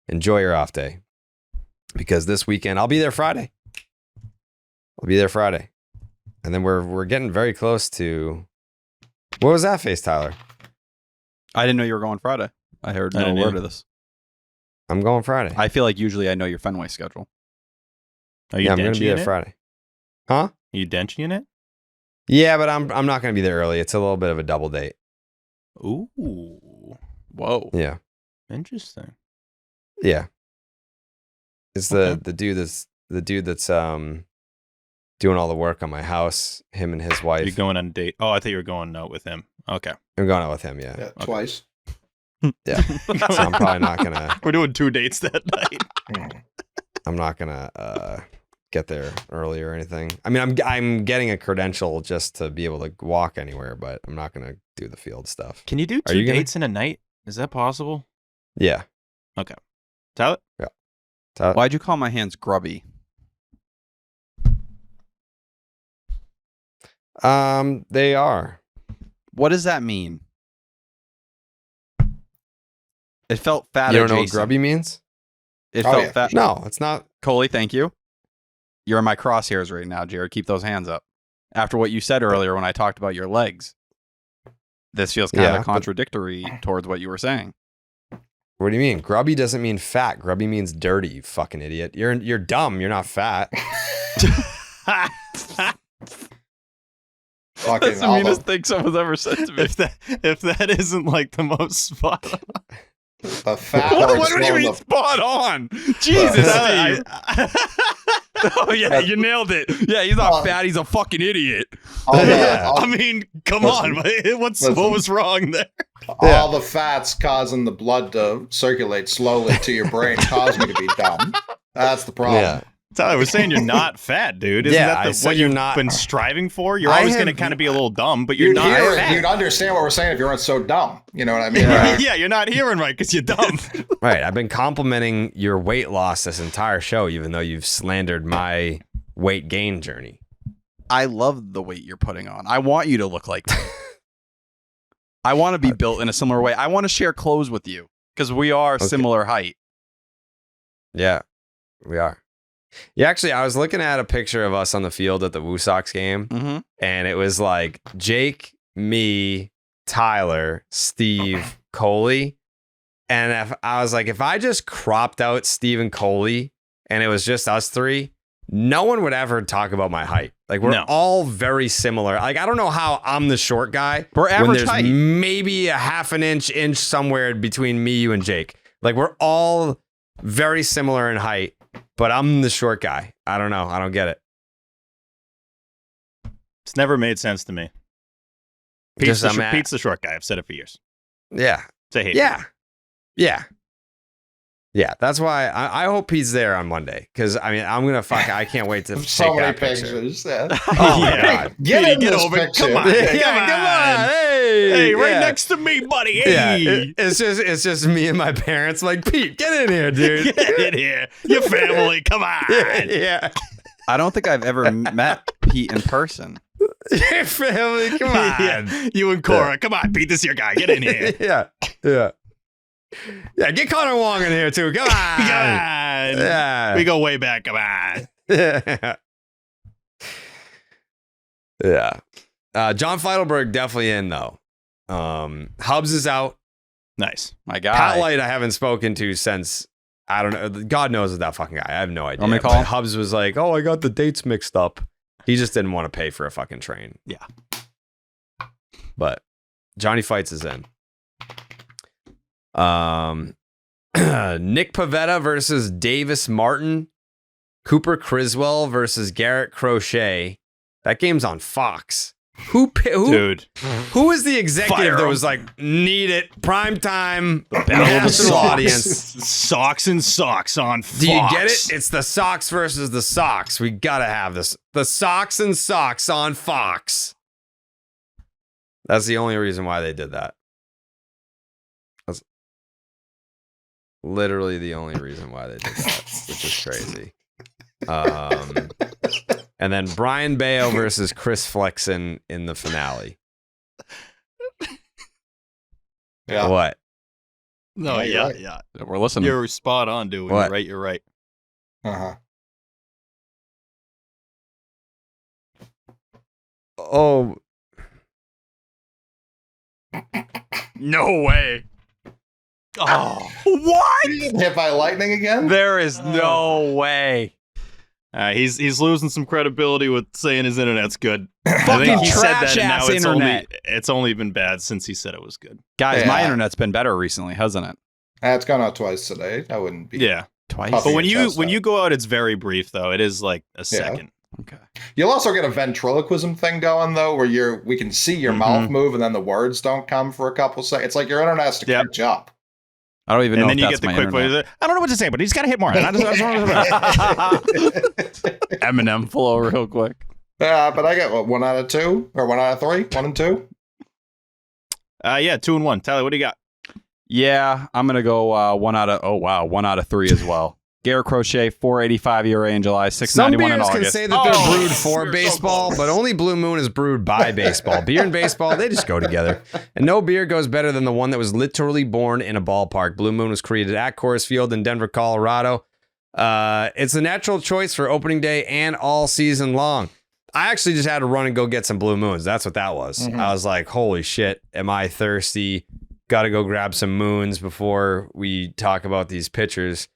A: enjoy your off day. Because this weekend, I'll be there Friday. And then we're getting very close to... What was that face, Tyler?
D: I didn't know you were going Friday. I heard
B: I
D: no
B: didn't
D: word
B: either.
D: of this.
A: I'm going Friday.
D: I feel like usually I know your Fenway schedule.
B: Are you
A: Yeah, I'm going to be
B: denching
A: there
B: it?
A: Friday. Huh?
B: Are you denching it?
A: Yeah, but I'm not going to be there early. It's a little bit of a double date.
B: Ooh,
D: Whoa.
A: Yeah.
B: interesting.
A: Yeah. It's
B: Okay.
A: the dude that's doing all the work on my house. Him and his wife.
B: You're going on a date. Oh, I thought you were going out with him. Okay.
A: I'm going out with him. Yeah.
C: Yeah, twice.
A: Yeah. So I'm probably not gonna.
B: We're doing 2 dates that night.
A: I'm not gonna get there early or anything. I mean, I'm getting a credential just to be able to walk anywhere, but I'm not gonna do the field stuff.
B: Can you do 2 dates in a night? Is that possible?
A: Yeah.
B: Okay. Tell it.
A: Yeah.
D: Why'd you call my hands grubby?
A: They are.
D: What does that mean? It felt fat.
A: You don't know what grubby means?
D: It
C: Oh,
D: felt
C: yeah.
D: fat.
A: No, it's not.
D: Coley, thank you. You're in my crosshairs right now, Jared. Keep those hands up. After what you said earlier when I talked about your legs, this feels kind
A: Yeah,
D: of contradictory towards what you were saying.
A: What do you mean? Grubby doesn't mean fat. Grubby means dirty, you fucking idiot. You're dumb. You're not fat.
C: Fucking
D: That's the
C: all
D: meanest
C: the,
D: thing someone's ever said to me.
B: If that isn't like the most spot on.
C: the fat
D: What
C: words
D: do you
C: from
D: mean
C: the
D: spot on? Jesus, Steve. Oh, yeah, you nailed it. Yeah, he's not fat. He's a fucking idiot.
C: all the,
A: Yeah.
C: all,
B: I mean, come
C: Listen.
B: on. What
C: Listen.
B: was wrong there?
C: all the fats causing the blood to circulate slowly to your brain cause me to be dumb. That's the problem.
A: Yeah.
B: Tyler was saying you're not fat, dude. Isn't
A: Yeah, I
B: that
A: said
B: what
A: you're
B: you've
A: not-
B: been striving for? You're
A: I
B: always going to
A: have-
B: kind of be a little dumb, but you're not fat.
C: You'd understand what we're saying if you weren't so dumb. You know what I mean?
A: Yeah.
B: Yeah, you're not hearing right because you're dumb.
A: Right. I've been complimenting your weight loss this entire show, even though you've slandered my weight gain journey.
D: I love the weight you're putting on. I want you to look like me. I want to be built in a similar way. I want to share clothes with you because we are similar height.
A: Yeah, we are. Yeah, actually, I was looking at a picture of us on the field at the Red Sox game,
D: Mm-hmm.
A: and it was like Jake, me, Tyler, Steve, Coley. And I was like, if I just cropped out Steve and Coley and it was just us three, no one would ever talk about my height. Like, we're
B: No.
A: all very similar. Like, I don't know how I'm the short guy.
D: We're
A: when
D: average
A: there's
D: height.
A: maybe a half an inch somewhere between me, you, and Jake. Like, we're all very similar in height, but I'm the short guy. I don't know. I don't get it.
B: It's never made sense to me.
A: Just,
B: Pete's the short guy. I've said it for years.
A: Yeah.
B: Say hey.
A: Yeah. Yeah. Yeah. That's why I hope he's there on Monday. Because, I mean, I can't wait to
C: So
A: take
C: many
A: that picture.
C: pictures. Yeah.
A: Oh, my
B: Yeah.
A: God.
C: Get
B: Petey,
C: in
B: get
C: this
B: over it.
C: picture.
B: Come on.
A: Yeah, come on. Hey.
B: Hey, right
A: yeah.
B: next to me, buddy.
A: Yeah.
B: Hey.
A: It's just me and my parents. Like, Pete, get in here, dude.
B: Get in here. Your family. Come on.
A: Yeah.
D: I don't think I've ever met Pete in person.
A: Your family. Come on.
B: Yeah. You and Cora. Come on, Pete. This is your guy. Get in here.
A: Yeah. Yeah. Yeah. Get Connor Wong in here, too. Come on.
B: Come on.
A: Yeah.
B: We go way back. Come on.
A: Yeah. Yeah. John Feidelberg definitely in, though. Hubs is out.
B: Nice.
D: My guy.
A: Pat Light I haven't spoken to since, I don't know. God knows that fucking guy. I have no idea.
D: Want me to call
A: But
D: him?
A: Hubs was like, oh, I got the dates mixed up. He just didn't want to pay for a fucking train.
B: Yeah.
A: But Johnny Fights is in. Nick Pavetta versus Davis Martin. Cooper Criswell versus Garrett Crochet. That game's on Fox. Who
B: Dude.
A: who is the executive
B: Fire
A: that
B: him.
A: was like, need it, prime time,
B: Battle of the
A: national
B: Sox.
A: audience?
B: Socks and socks on Fox.
A: Do you get it? It's the Sox versus the Sox. We gotta have this. The Sox and Sox on Fox. That's the only reason why they did that. That's literally the only reason why they did that, which is crazy. And then Brian Bayo versus Chris Flexen in the finale.
C: Yeah.
A: What?
B: No,
C: Yeah, you're
B: yeah,
C: right.
B: yeah.
D: We're listening.
B: You're spot on, dude. When
A: What?
B: You're right. You're right.
C: Uh-huh.
A: Oh,
D: No way.
B: Oh.
D: What?
C: Hit by lightning again?
D: There is no way.
B: He's losing some credibility with saying his internet's good. I
D: Fucking
B: think he said that,
D: trash
B: and now
D: ass
B: it's
D: internet.
B: it's only been bad since he said it was good.
D: Guys, my
C: Yeah.
D: internet's been better recently, hasn't it?
C: It's gone out twice today. I wouldn't be.
B: Yeah,
D: Twice.
C: Puffy.
B: but when
C: Test
B: you
C: that.
B: go out, it's very brief though. It is like a second.
D: Okay.
C: You'll also get a ventriloquism thing going though, where we can see your mouth move and then the words don't come for a couple seconds. It's like your internet has to catch up.
D: I don't even know
B: And then
D: if
B: you
D: that's
B: get the
D: my
B: quick
D: internet.
B: voice. I don't know what to say, but he's got to hit more.
D: Eminem flow real quick.
C: But I get 1 out of 2 or 1 out of 3, 1 and 2.
B: Yeah, 2 and 1. Tyler, what do you got?
D: Yeah, I'm gonna go 1 out of 3 as well. Garrett Crochet, 4.85 ERA in July,
A: Some
D: 6.91 in
A: beers can
D: August.
A: say that they're brewed
C: you're
A: for
C: so
A: baseball,
C: close.
A: but only Blue Moon is brewed by baseball. Beer and baseball, they just go together. And no beer goes better than the one that was literally born in a ballpark. Blue Moon was created at Coors Field in Denver, Colorado. It's a natural choice for opening day and all season long. I actually just had to run and go get some Blue Moons. That's what that was. I was like, holy shit, am I thirsty? Got to go grab some Moons before we talk about these pitchers.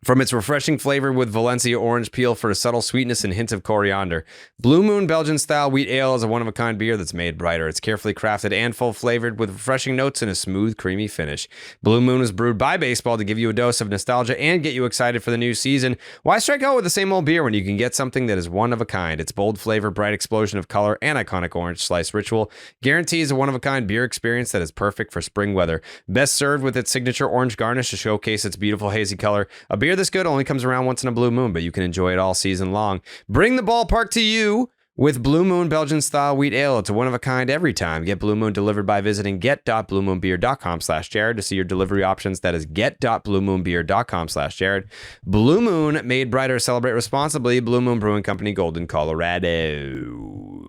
A: From its refreshing flavor with Valencia orange peel for a subtle sweetness and hints of coriander. Blue Moon Belgian-style wheat ale is a one-of-a-kind beer that's made brighter. It's carefully crafted and full-flavored with refreshing notes and a smooth, creamy finish. Blue Moon is brewed by baseball to give you a dose of nostalgia and get you excited for the new season. Why strike out with the same old beer when you can get something that is one-of-a-kind? Its bold flavor, bright explosion of color, and iconic orange slice ritual guarantees a one-of-a-kind beer experience that is perfect for spring weather. Best served with its signature orange garnish to showcase its beautiful hazy color. A beer this good only comes around once in a blue moon, but you can enjoy it all season long. Bring the ballpark to you with Blue Moon Belgian style wheat ale. It's a one of a kind every time. Get Blue Moon delivered by visiting get.bluemoonbeer.com/Jared to see your delivery options. That is get.bluemoonbeer.com/Jared. Blue Moon, made brighter. Celebrate responsibly. Blue Moon Brewing Company, Golden, Colorado.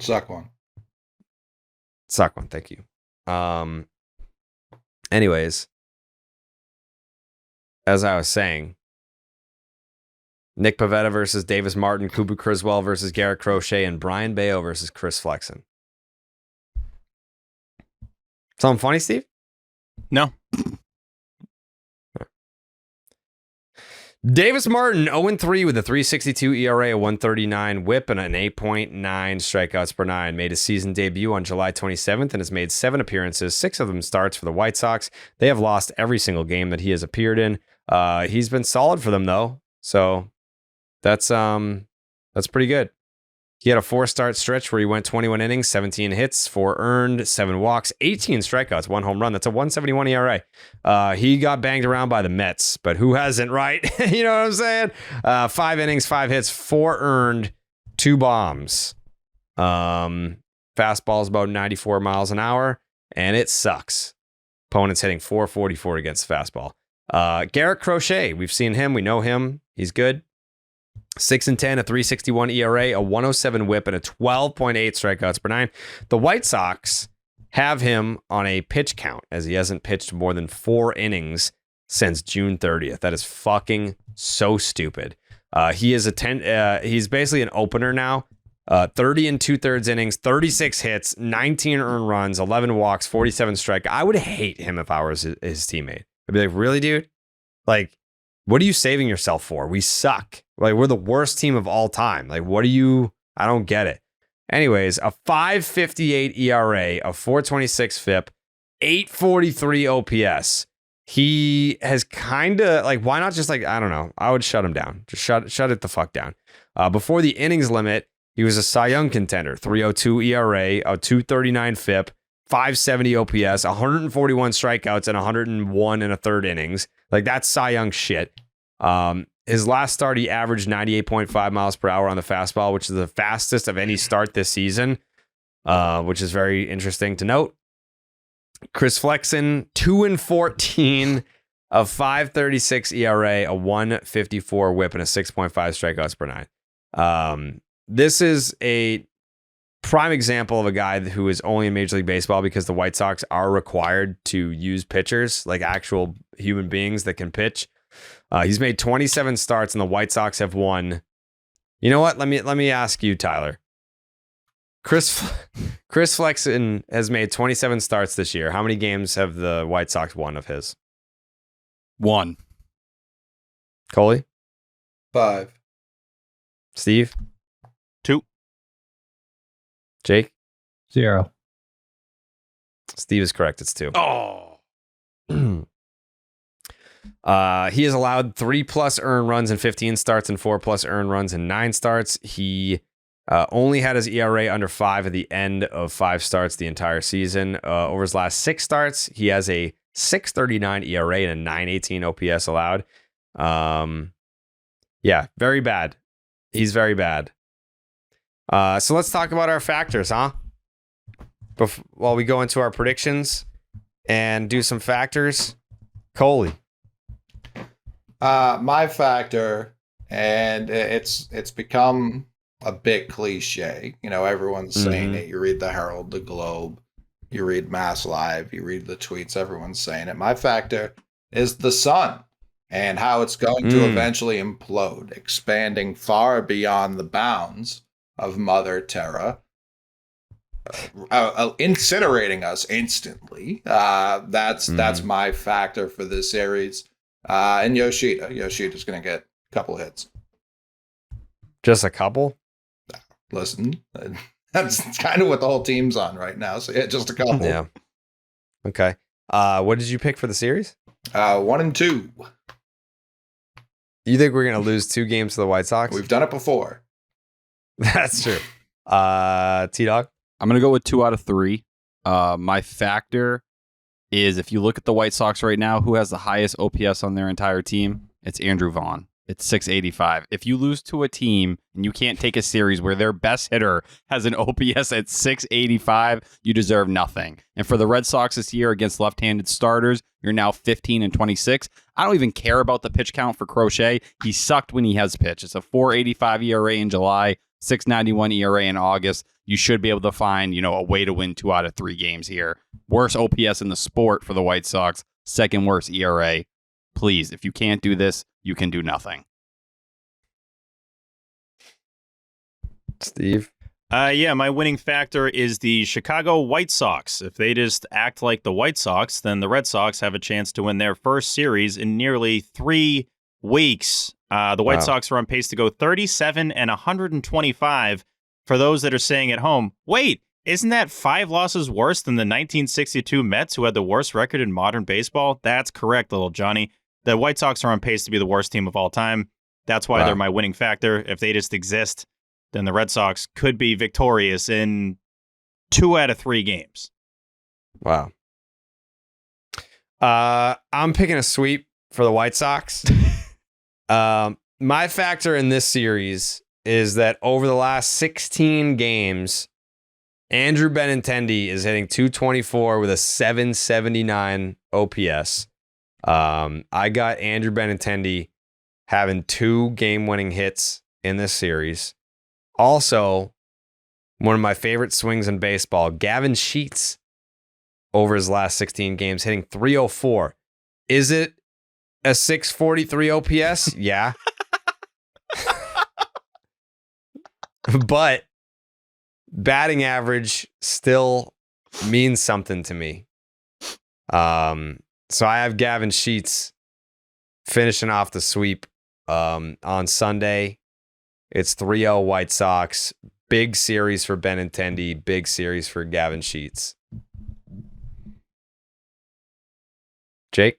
C: Suck one.
A: Suck one, thank you. Anyways, as I was saying, Nick Pivetta versus Davis Martin, Cooper Criswell versus Garrett Crochet, and Brian Bayo versus Chris Flexen. Something funny, Steve?
B: No.
A: Davis Martin, 0-3 with a 3.62 ERA, a 1.39 whip, and an 8.9 strikeouts per nine. Made his season debut on July 27th and has made 7 appearances, 6 of them starts for the White Sox. They have lost every single game that he has appeared in. He's been solid for them, though. So that's pretty good. He had a 4-start stretch where he went 21 innings, 17 hits, 4 earned, 7 walks, 18 strikeouts, 1 home run. That's a 1.71 ERA. He got banged around by the Mets, but who hasn't, right? You know what I'm saying? 5 innings, 5 hits, 4 earned, 2 bombs. Fastball's about 94 miles an hour, and it sucks. Opponent's hitting 444 against fastball. Garrett Crochet, we've seen him. We know him. He's good. 6-10, a 3.61 ERA, a 107 whip, and a 12.8 strikeouts per nine. The White Sox have him on a pitch count as he hasn't pitched more than 4 innings since June 30th. That is fucking so stupid. He is he's basically an opener now. 30 and 2/3 innings, 36 hits, 19 earned runs, 11 walks, 47 strikeouts. I would hate him if I was his teammate. I'd be like, really, dude? Like, what are you saving yourself for? We suck. Like, we're the worst team of all time. Like, what are you? I don't get it. Anyways, a 5.58 ERA, a 4.26 FIP, 8.43 OPS. He has kind of, like, why not just, like, I don't know. I would shut him down. Just shut it the fuck down. Before the innings limit, he was a Cy Young contender. 3.02 ERA, a 2.39 FIP, 570 OPS, 141 strikeouts, and 101 and a third innings. Like, that's Cy Young shit. His last start, he averaged 98.5 miles per hour on the fastball, which is the fastest of any start this season, which is very interesting to note. Chris Flexen, 2-14, a 5.36 ERA, a 1.54 whip, and a 6.5 strikeouts per nine. This is a prime example of a guy who is only in Major League Baseball because the White Sox are required to use pitchers, like actual human beings that can pitch. He's made 27 starts and the White Sox have won. You know what? Let me ask you, Tyler. Chris Flexen has made 27 starts this year. How many games have the White Sox won of his?
D: 1.
A: Coley?
C: 5.
A: Steve?
B: 2.
A: Jake?
E: 0.
A: Steve is correct. It's 2.
D: Oh.
A: He has allowed 3+ earned runs in 15 starts and 4+ earned runs in 9 starts. He only had his ERA under 5 at the end of 5 starts the entire season. Over his last 6 starts, he has a 6.39 ERA and a 9.18 OPS allowed. Yeah, very bad. He's very bad. So let's talk about our factors, huh? While we go into our predictions and do some factors. Coley.
C: My factor, and it's become a bit cliche. You know, everyone's saying it. You read the Herald, the Globe, you read Mass Live, you read the tweets, everyone's saying it. My factor is the sun and how it's going to eventually implode, expanding far beyond the bounds of Mother Terra, incinerating us instantly. That's my factor for this series. And Yoshida's going to get a couple hits.
A: Just a couple?
C: Listen, that's kind of what the whole team's on right now. So yeah, just a couple.
A: Yeah. Okay. What did you pick for the series?
C: 1 and 2.
A: You think we're going to lose 2 games to the White Sox?
C: We've done it before.
A: That's true. T-Dog?
D: I'm going to go with 2 out of 3. My factor is, if you look at the White Sox right now, who has the highest OPS on their entire team? It's Andrew Vaughn. It's 685. If you lose to a team and you can't take a series where their best hitter has an OPS at 685, you deserve nothing. And for the Red Sox this year against left-handed starters, you're now 15 and 26. I don't even care about the pitch count for Crochet. He sucked when he has pitch. It's a 485 ERA in July, 691 ERA in August. You should be able to find, a way to win 2 out of 3 games here. Worst OPS in the sport for the White Sox, second worst ERA. Please, if you can't do this, you can do nothing.
A: Steve?
B: Yeah, my winning factor is the Chicago White Sox. If they just act like the White Sox, then the Red Sox have a chance to win their first series in nearly 3 weeks. The White Sox are on pace to go 37 and 125. For those that are saying at home, wait, isn't that 5 losses worse than the 1962 Mets, who had the worst record in modern baseball? That's correct, little Johnny. The White Sox are on pace to be the worst team of all time. That's why they're my winning factor. If they just exist, then the Red Sox could be victorious in 2 out of 3 games.
A: Wow. I'm picking a sweep for the White Sox. My factor in this series is that over the last 16 games, Andrew Benintendi is hitting .224 with a 779 OPS. I got Andrew Benintendi having 2 game-winning hits in this series. Also, one of my favorite swings in baseball, Gavin Sheets, over his last 16 games, hitting .304. Is it a 643 OPS? Yeah. But batting average still means something to me. So I have Gavin Sheets finishing off the sweep on Sunday. It's 3-0 White Sox. Big series for Benintendi. Big series for Gavin Sheets. Jake?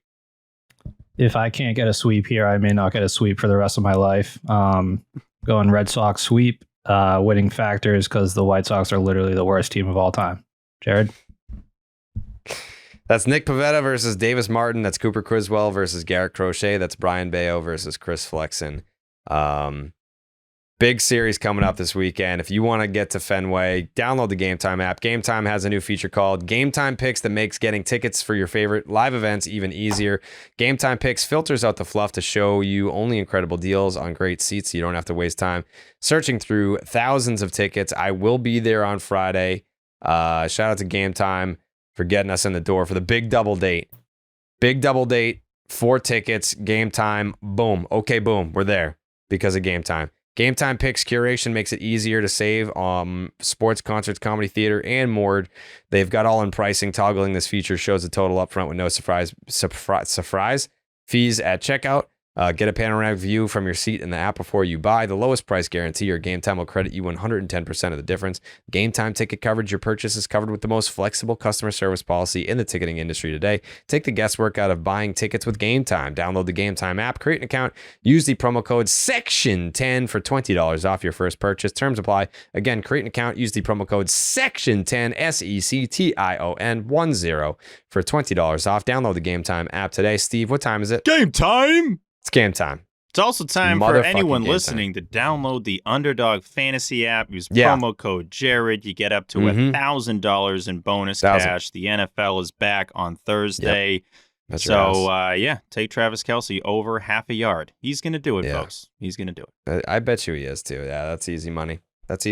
E: If I can't get a sweep here, I may not get a sweep for the rest of my life. Going Red Sox sweep. Winning factors because the White Sox are literally the worst team of all time. Jared?
A: That's Nick Pivetta versus Davis Martin. That's Cooper Criswell versus Garrett Crochet. That's Brian Bayo versus Chris Flexen. Big series coming up this weekend. If you want to get to Fenway, download the Game Time app. Game Time has a new feature called Game Time Picks that makes getting tickets for your favorite live events even easier. Game Time Picks filters out the fluff to show you only incredible deals on great seats so you don't have to waste time searching through thousands of tickets. I will be there on Friday. Shout out to Game Time for getting us in the door for the big double date. Big double date, 4 tickets, Game Time, boom. Okay, boom, we're there because of Game Time. Game Time Picks curation makes it easier to save sports, concerts, comedy, theater, and more. They've got all-in pricing. Toggling this feature shows the total upfront with no surprise fees at checkout. Get a panoramic view from your seat in the app before you buy. The lowest price guarantee or Game Time will credit you 110% of the difference. Game Time ticket coverage. Your purchase is covered with the most flexible customer service policy in the ticketing industry today. Take the guesswork out of buying tickets with Game Time. Download the Game Time app, create an account, use the promo code SECTION10 for $20 off your first purchase. Terms apply. Again, create an account, use the promo code SECTION10, SECTION10 for $20 off. Download the Game Time app today. Steve, what time is it?
B: Game time!
A: It's game time.
B: It's also time for
A: Motherfucking
B: anyone
A: game
B: listening to download the Underdog Fantasy app. Use
A: Yeah.
B: promo code Jared. You get up to
A: Mhm.
B: $1,000 in bonus
A: 1,000.
B: cash. The NFL is back on Thursday.
A: That's your
B: So,
A: ass.
B: take Travis Kelce over half a yard. He's going to do it,
A: Yeah.
B: folks. He's going to do it.
A: I bet you he is too. Yeah, that's easy money. What's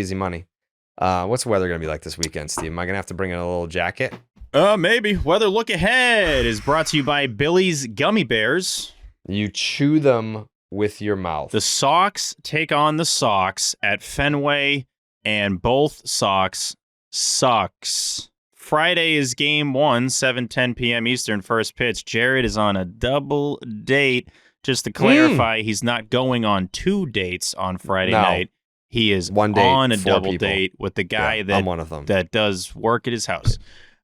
A: the weather going to be like this weekend, Steve? Am I going to have to bring in a little jacket?
B: Maybe. Weather Look Ahead is brought to you by Billy's Gummy Bears.
A: You chew them with your mouth.
B: The Sox take on the Sox at Fenway, and both Sox sucks. Friday is game 1, 7:10 p.m. Eastern, first pitch. Jared is on a double date. Just to clarify, he's not going on 2 dates on Friday
A: No.
B: night. He is
A: One date,
B: on a
A: 4
B: double
A: people.
B: date with the guy
A: Yeah, I'm one of them.
B: that does work at his house.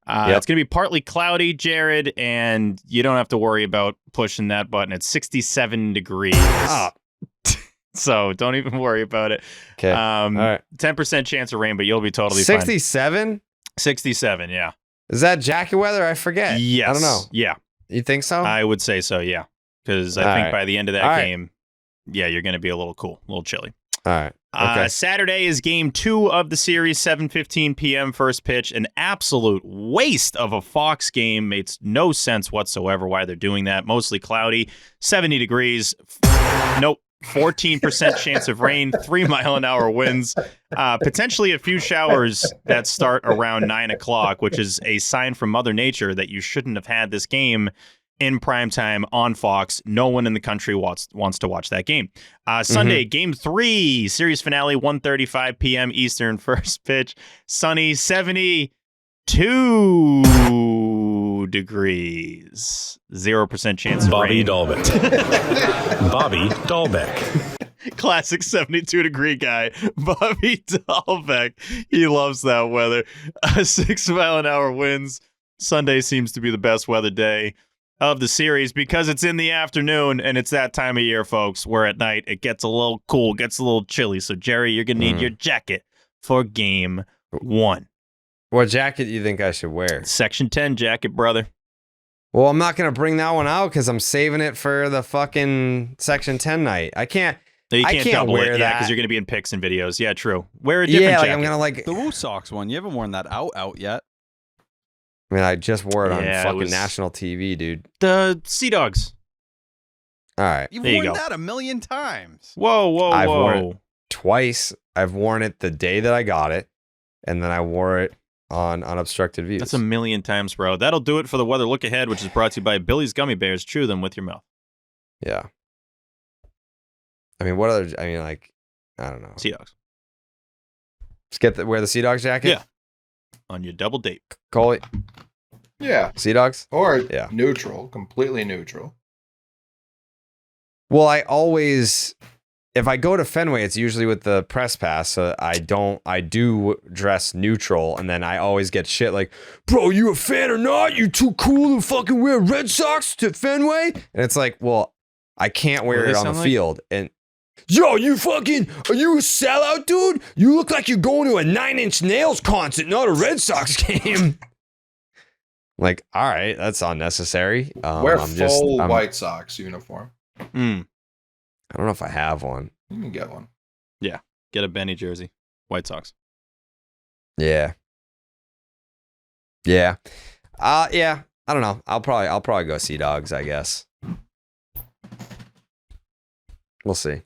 A: Yep.
B: It's going to be partly cloudy, Jared, and you don't have to worry about pushing that button. It's 67 degrees.
A: Ah.
B: So don't even worry about it.
A: Okay. All right.
B: 10% chance of rain, but you'll be totally fine.
A: 67?
B: 67, yeah.
A: Is that jacket weather? I forget.
B: Yes.
A: I don't know.
B: Yeah,
A: You think so?
B: I would say so, yeah. Because I
A: All
B: think
A: right.
B: by the end of that
A: All right.
B: game, yeah, you're going to be a little cool, a little chilly.
A: All right. Okay.
B: Saturday is game 2 of the series, 7:15 p.m. first pitch. An absolute waste of a Fox game. Makes no sense whatsoever why they're doing that. Mostly cloudy, 70 degrees. Nope. 14% chance of rain, 3-mile-an-hour winds, potentially a few showers that start around 9 o'clock, which is a sign from Mother Nature that you shouldn't have had this game in primetime on Fox. No one in the country wants to watch that game. Sunday, game 3, series finale, 1:35 p.m. Eastern, first pitch. Sunny, 72 degrees. 0% chance of
J: Bobby
B: rain.
J: Dahlbeck. Bobby Dahlbeck.
B: Classic 72-degree guy, Bobby Dahlbeck. He loves that weather. 6-mile-an-hour winds. Sunday seems to be the best weather day of the series because it's in the afternoon and it's that time of year, folks, where at night it gets a little cool, gets a little chilly. So, Jerry, you're going to need your jacket for game 1.
A: What jacket do you think I should wear?
B: Section 10 jacket, brother.
A: Well, I'm not going to bring that one out because I'm saving it for the fucking Section 10 night. I can't.
B: No, you
A: I
B: can't
A: can't
B: double
A: wear
B: it, yeah,
A: that.
B: because you're going to be in pics and videos. Yeah, true. Wear a different
A: Yeah, like
B: jacket.
A: I'm going to like.
D: The Woo Sox one. You haven't worn that out yet.
A: I mean, I just wore it on
B: Yeah, it
A: fucking
B: was-
A: national TV, dude.
B: The Sea Dogs.
A: All right.
D: You've
B: There you
D: worn
B: go.
D: that a million times.
B: Whoa, whoa,
A: I've worn
B: whoa.
A: Twice. I've worn it the day that I got it, and then I wore it on Unobstructed Views.
B: That's a million times, bro. That'll do it for the weather look ahead, which is brought to you by Billy's Gummy Bears. Chew them with your mouth.
A: Yeah. I mean, what other? I mean, like, I don't know.
B: Sea Dogs.
A: Just wear the Sea Dogs jacket.
B: Yeah. On your double date.
A: Coley,
C: Yeah.
A: Sea Dogs.
C: Or
A: Yeah.
C: neutral, completely neutral.
A: Well, I always, if I go to Fenway, it's usually with the press pass. So I do dress neutral, and then I always get shit like, "Bro, you a fan or not? You too cool to fucking wear Red Sox to Fenway?" And it's like, well, I can't wear
B: What do
A: it
B: they
A: on the
B: sound like?
A: field. And yo, are you a sellout, dude? You look like you're going to a 9 Inch Nails concert, not a Red Sox game. Like, all right, that's unnecessary.
C: Wear
A: I'm
C: full
A: I'm-
C: White Sox uniform.
B: Mm.
A: I don't know if I have one.
C: You can get one.
B: Get a Benny jersey. White Sox.
A: Yeah. Yeah. Yeah. I don't know. I'll probably go Sea Dogs, I guess. We'll see.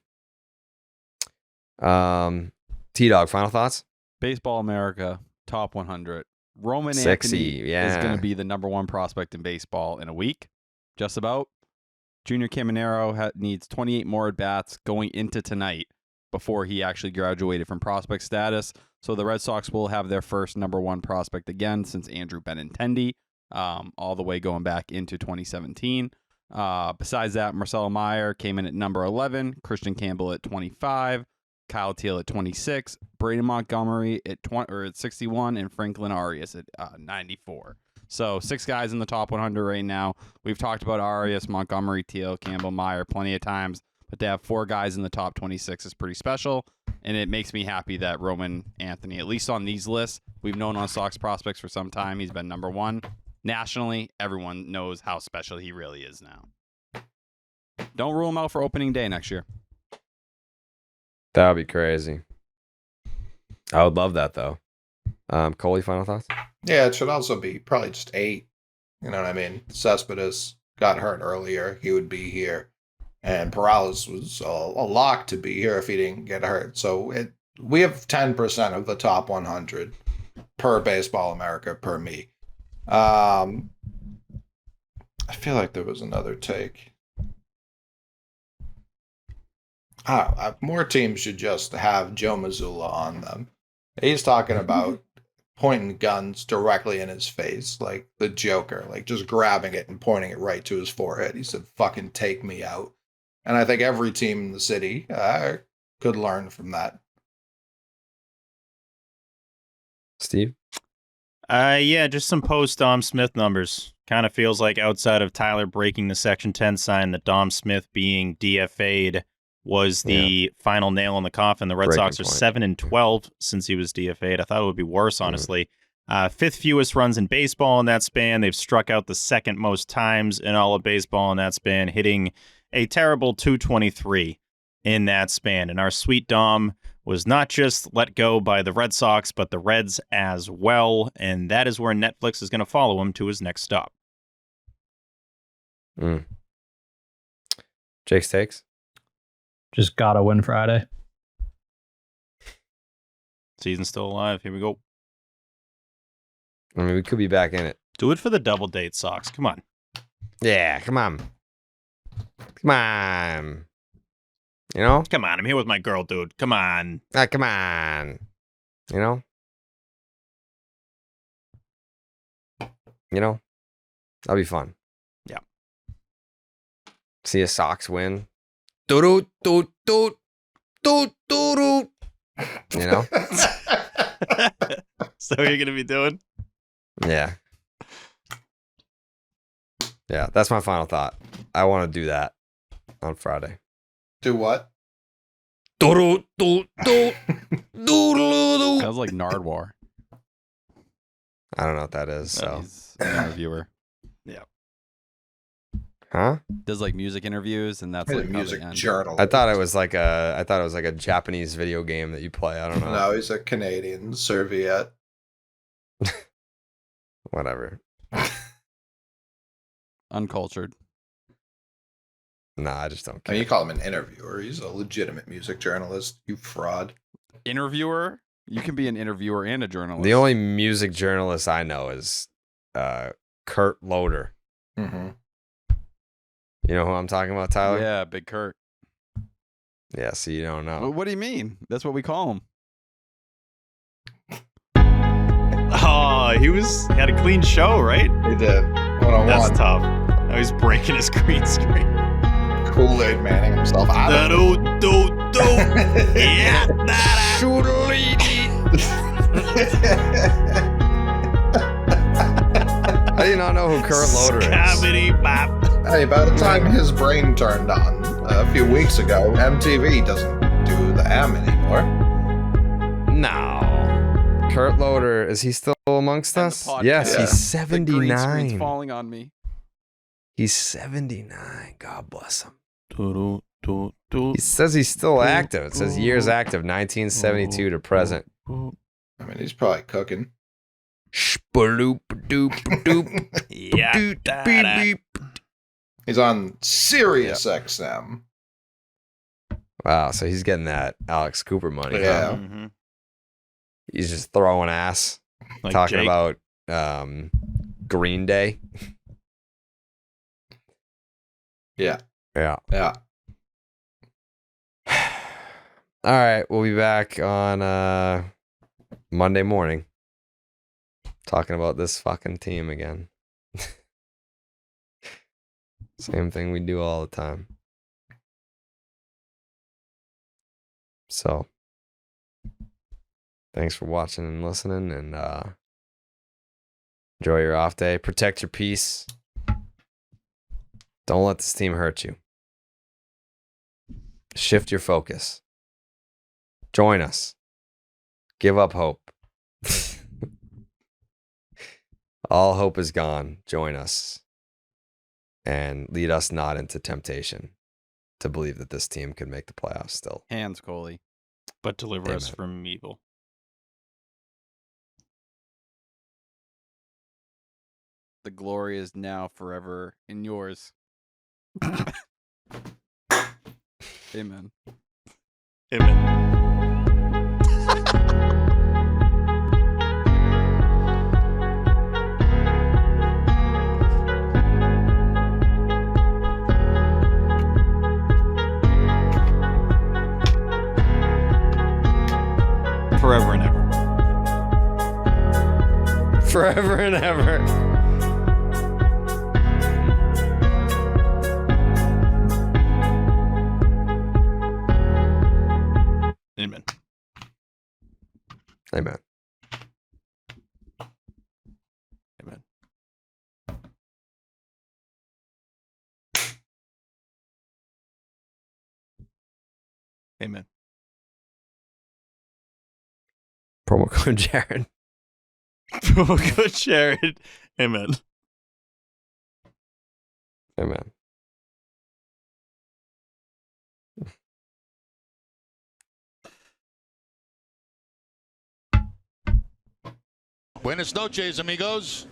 A: T-Dog, final thoughts?
D: Baseball America, top 100. Roman
A: Sexy,
D: Anthony
A: yeah.
D: is going to be the number 1 prospect in baseball in a week, just about. Junior Caminero needs 28 more at-bats going into tonight before he actually graduated from prospect status. So the Red Sox will have their first number 1 prospect again since Andrew Benintendi, all the way going back into 2017. Besides that, Marcelo Meyer came in at number 11, Christian Campbell at 25, Kyle Teal at 26, Braden Montgomery at 61, and Franklin Arias at 94. So 6 guys in the top 100 right now. We've talked about Arias, Montgomery, Teal, Campbell, Meyer plenty of times, but to have 4 guys in the top 26 is pretty special, and it makes me happy that Roman Anthony, at least on these lists, we've known on Sox Prospects for some time, he's been number 1. Nationally, everyone knows how special he really is now. Don't rule him out for opening day next year.
A: That would be crazy. I would love that, though. Coley, final thoughts?
C: Yeah, it should also be probably just 8. You know what I mean? Cespedes got hurt earlier. He would be here. And Perales was a lock to be here if he didn't get hurt. So we have 10% of the top 100 per Baseball America, per me. I feel like there was another take. More teams should just have Joe Mazzulla on them. He's talking about pointing guns directly in his face, like the Joker, like just grabbing it and pointing it right to his forehead. He said, "Fucking take me out." And I think every team in the city could learn from that.
A: Steve?
B: Yeah, just some post-Dom Smith numbers. Kind of feels like outside of Tyler breaking the Section 10 sign, that Dom Smith being DFA'd was the final nail in the coffin. The Red Sox are 7-12 since he was DFA'd. I thought it would be worse, honestly. 5th fewest runs in baseball in that span. They've struck out the 2nd most times in all of baseball in that span, hitting a terrible .223 in that span. And our sweet Dom was not just let go by the Red Sox, but the Reds as well. And that is where Netflix is going to follow him to his next stop.
A: Jake's takes?
E: Just gotta win Friday.
B: Season's still alive. Here we go.
A: I mean, we could be back in it.
B: Do it for the double date, Sox. Come on.
A: Yeah, come on. Come on. You know?
B: Come on. I'm here with my girl, dude. Come on.
A: Come on. You know? That'll be fun.
B: Yeah.
A: See a Sox win. Do do do do do do. You know?
B: So you're gonna be doing?
A: Yeah. Yeah, that's my final thought. I want to do that on Friday.
C: Do what?
A: Do do do do do do.
D: Sounds like Nardwar.
A: I don't know what that is. So
D: He's an interviewer.
B: Yeah.
A: Huh?
D: Does like music interviews, and that's
C: He's a
D: like how they
C: music
D: end.
C: journalist.
A: I thought it was like a Japanese video game that you play. I don't know.
C: No, he's a Canadian Serviette.
A: Whatever.
D: Uncultured.
A: Nah, I just don't
C: I
A: care.
C: mean, you call him an interviewer. He's a legitimate music journalist. You fraud.
D: Interviewer? You can be an interviewer and a journalist.
A: The only music journalist I know is Kurt Loder.
C: Mm-hmm.
A: You know who I'm talking about, Tyler?
D: Yeah, Big Kurt.
A: Yeah, so you don't know.
D: Well, what do you mean? That's what we call him.
B: Oh, he had a clean show, right?
C: He did. One-on-one.
B: That's tough. Now he's breaking his green screen.
C: Kool-Aid Manning himself out of it.
B: Yeah.
A: I did not know who Kurt Loder is.
C: Hey, by the time his brain turned on a few weeks ago, MTV doesn't do the M anymore.
A: No. Kurt Loder, is he still amongst us? Yes,
C: Yeah.
A: he's
D: The green screen's
A: 79.
D: falling on me.
A: He's 79. God bless him. He says he's still active. It says years active, 1972 to present.
C: I mean, he's probably cooking. He's on Sirius XM.
A: Wow, so he's getting that Alex Cooper money.
C: Yeah.
A: Huh?
B: Mm-hmm.
A: He's just throwing ass,
B: Like
A: talking
B: Jake.
A: about Green Day.
C: Yeah.
A: Yeah.
C: Yeah.
A: All right, we'll be back on Monday morning talking about this fucking team again. Same thing we do all the time. So, thanks for watching and listening, and enjoy your off day. Protect your peace. Don't let this team hurt you. Shift your focus. Join us. Give up hope. All hope is gone. Join us. And lead us not into temptation to believe that this team could make the playoffs still.
D: Hands, Coley.
B: But deliver us
A: Amen.
B: from evil.
D: The glory is now forever in yours. Amen.
B: Amen. Forever and ever.
A: Forever and ever.
B: Amen.
A: Amen.
B: Amen. Amen.
A: Promo code Jared.
B: Good, Jared. Amen.
A: Amen.
K: Buenas noches, amigos.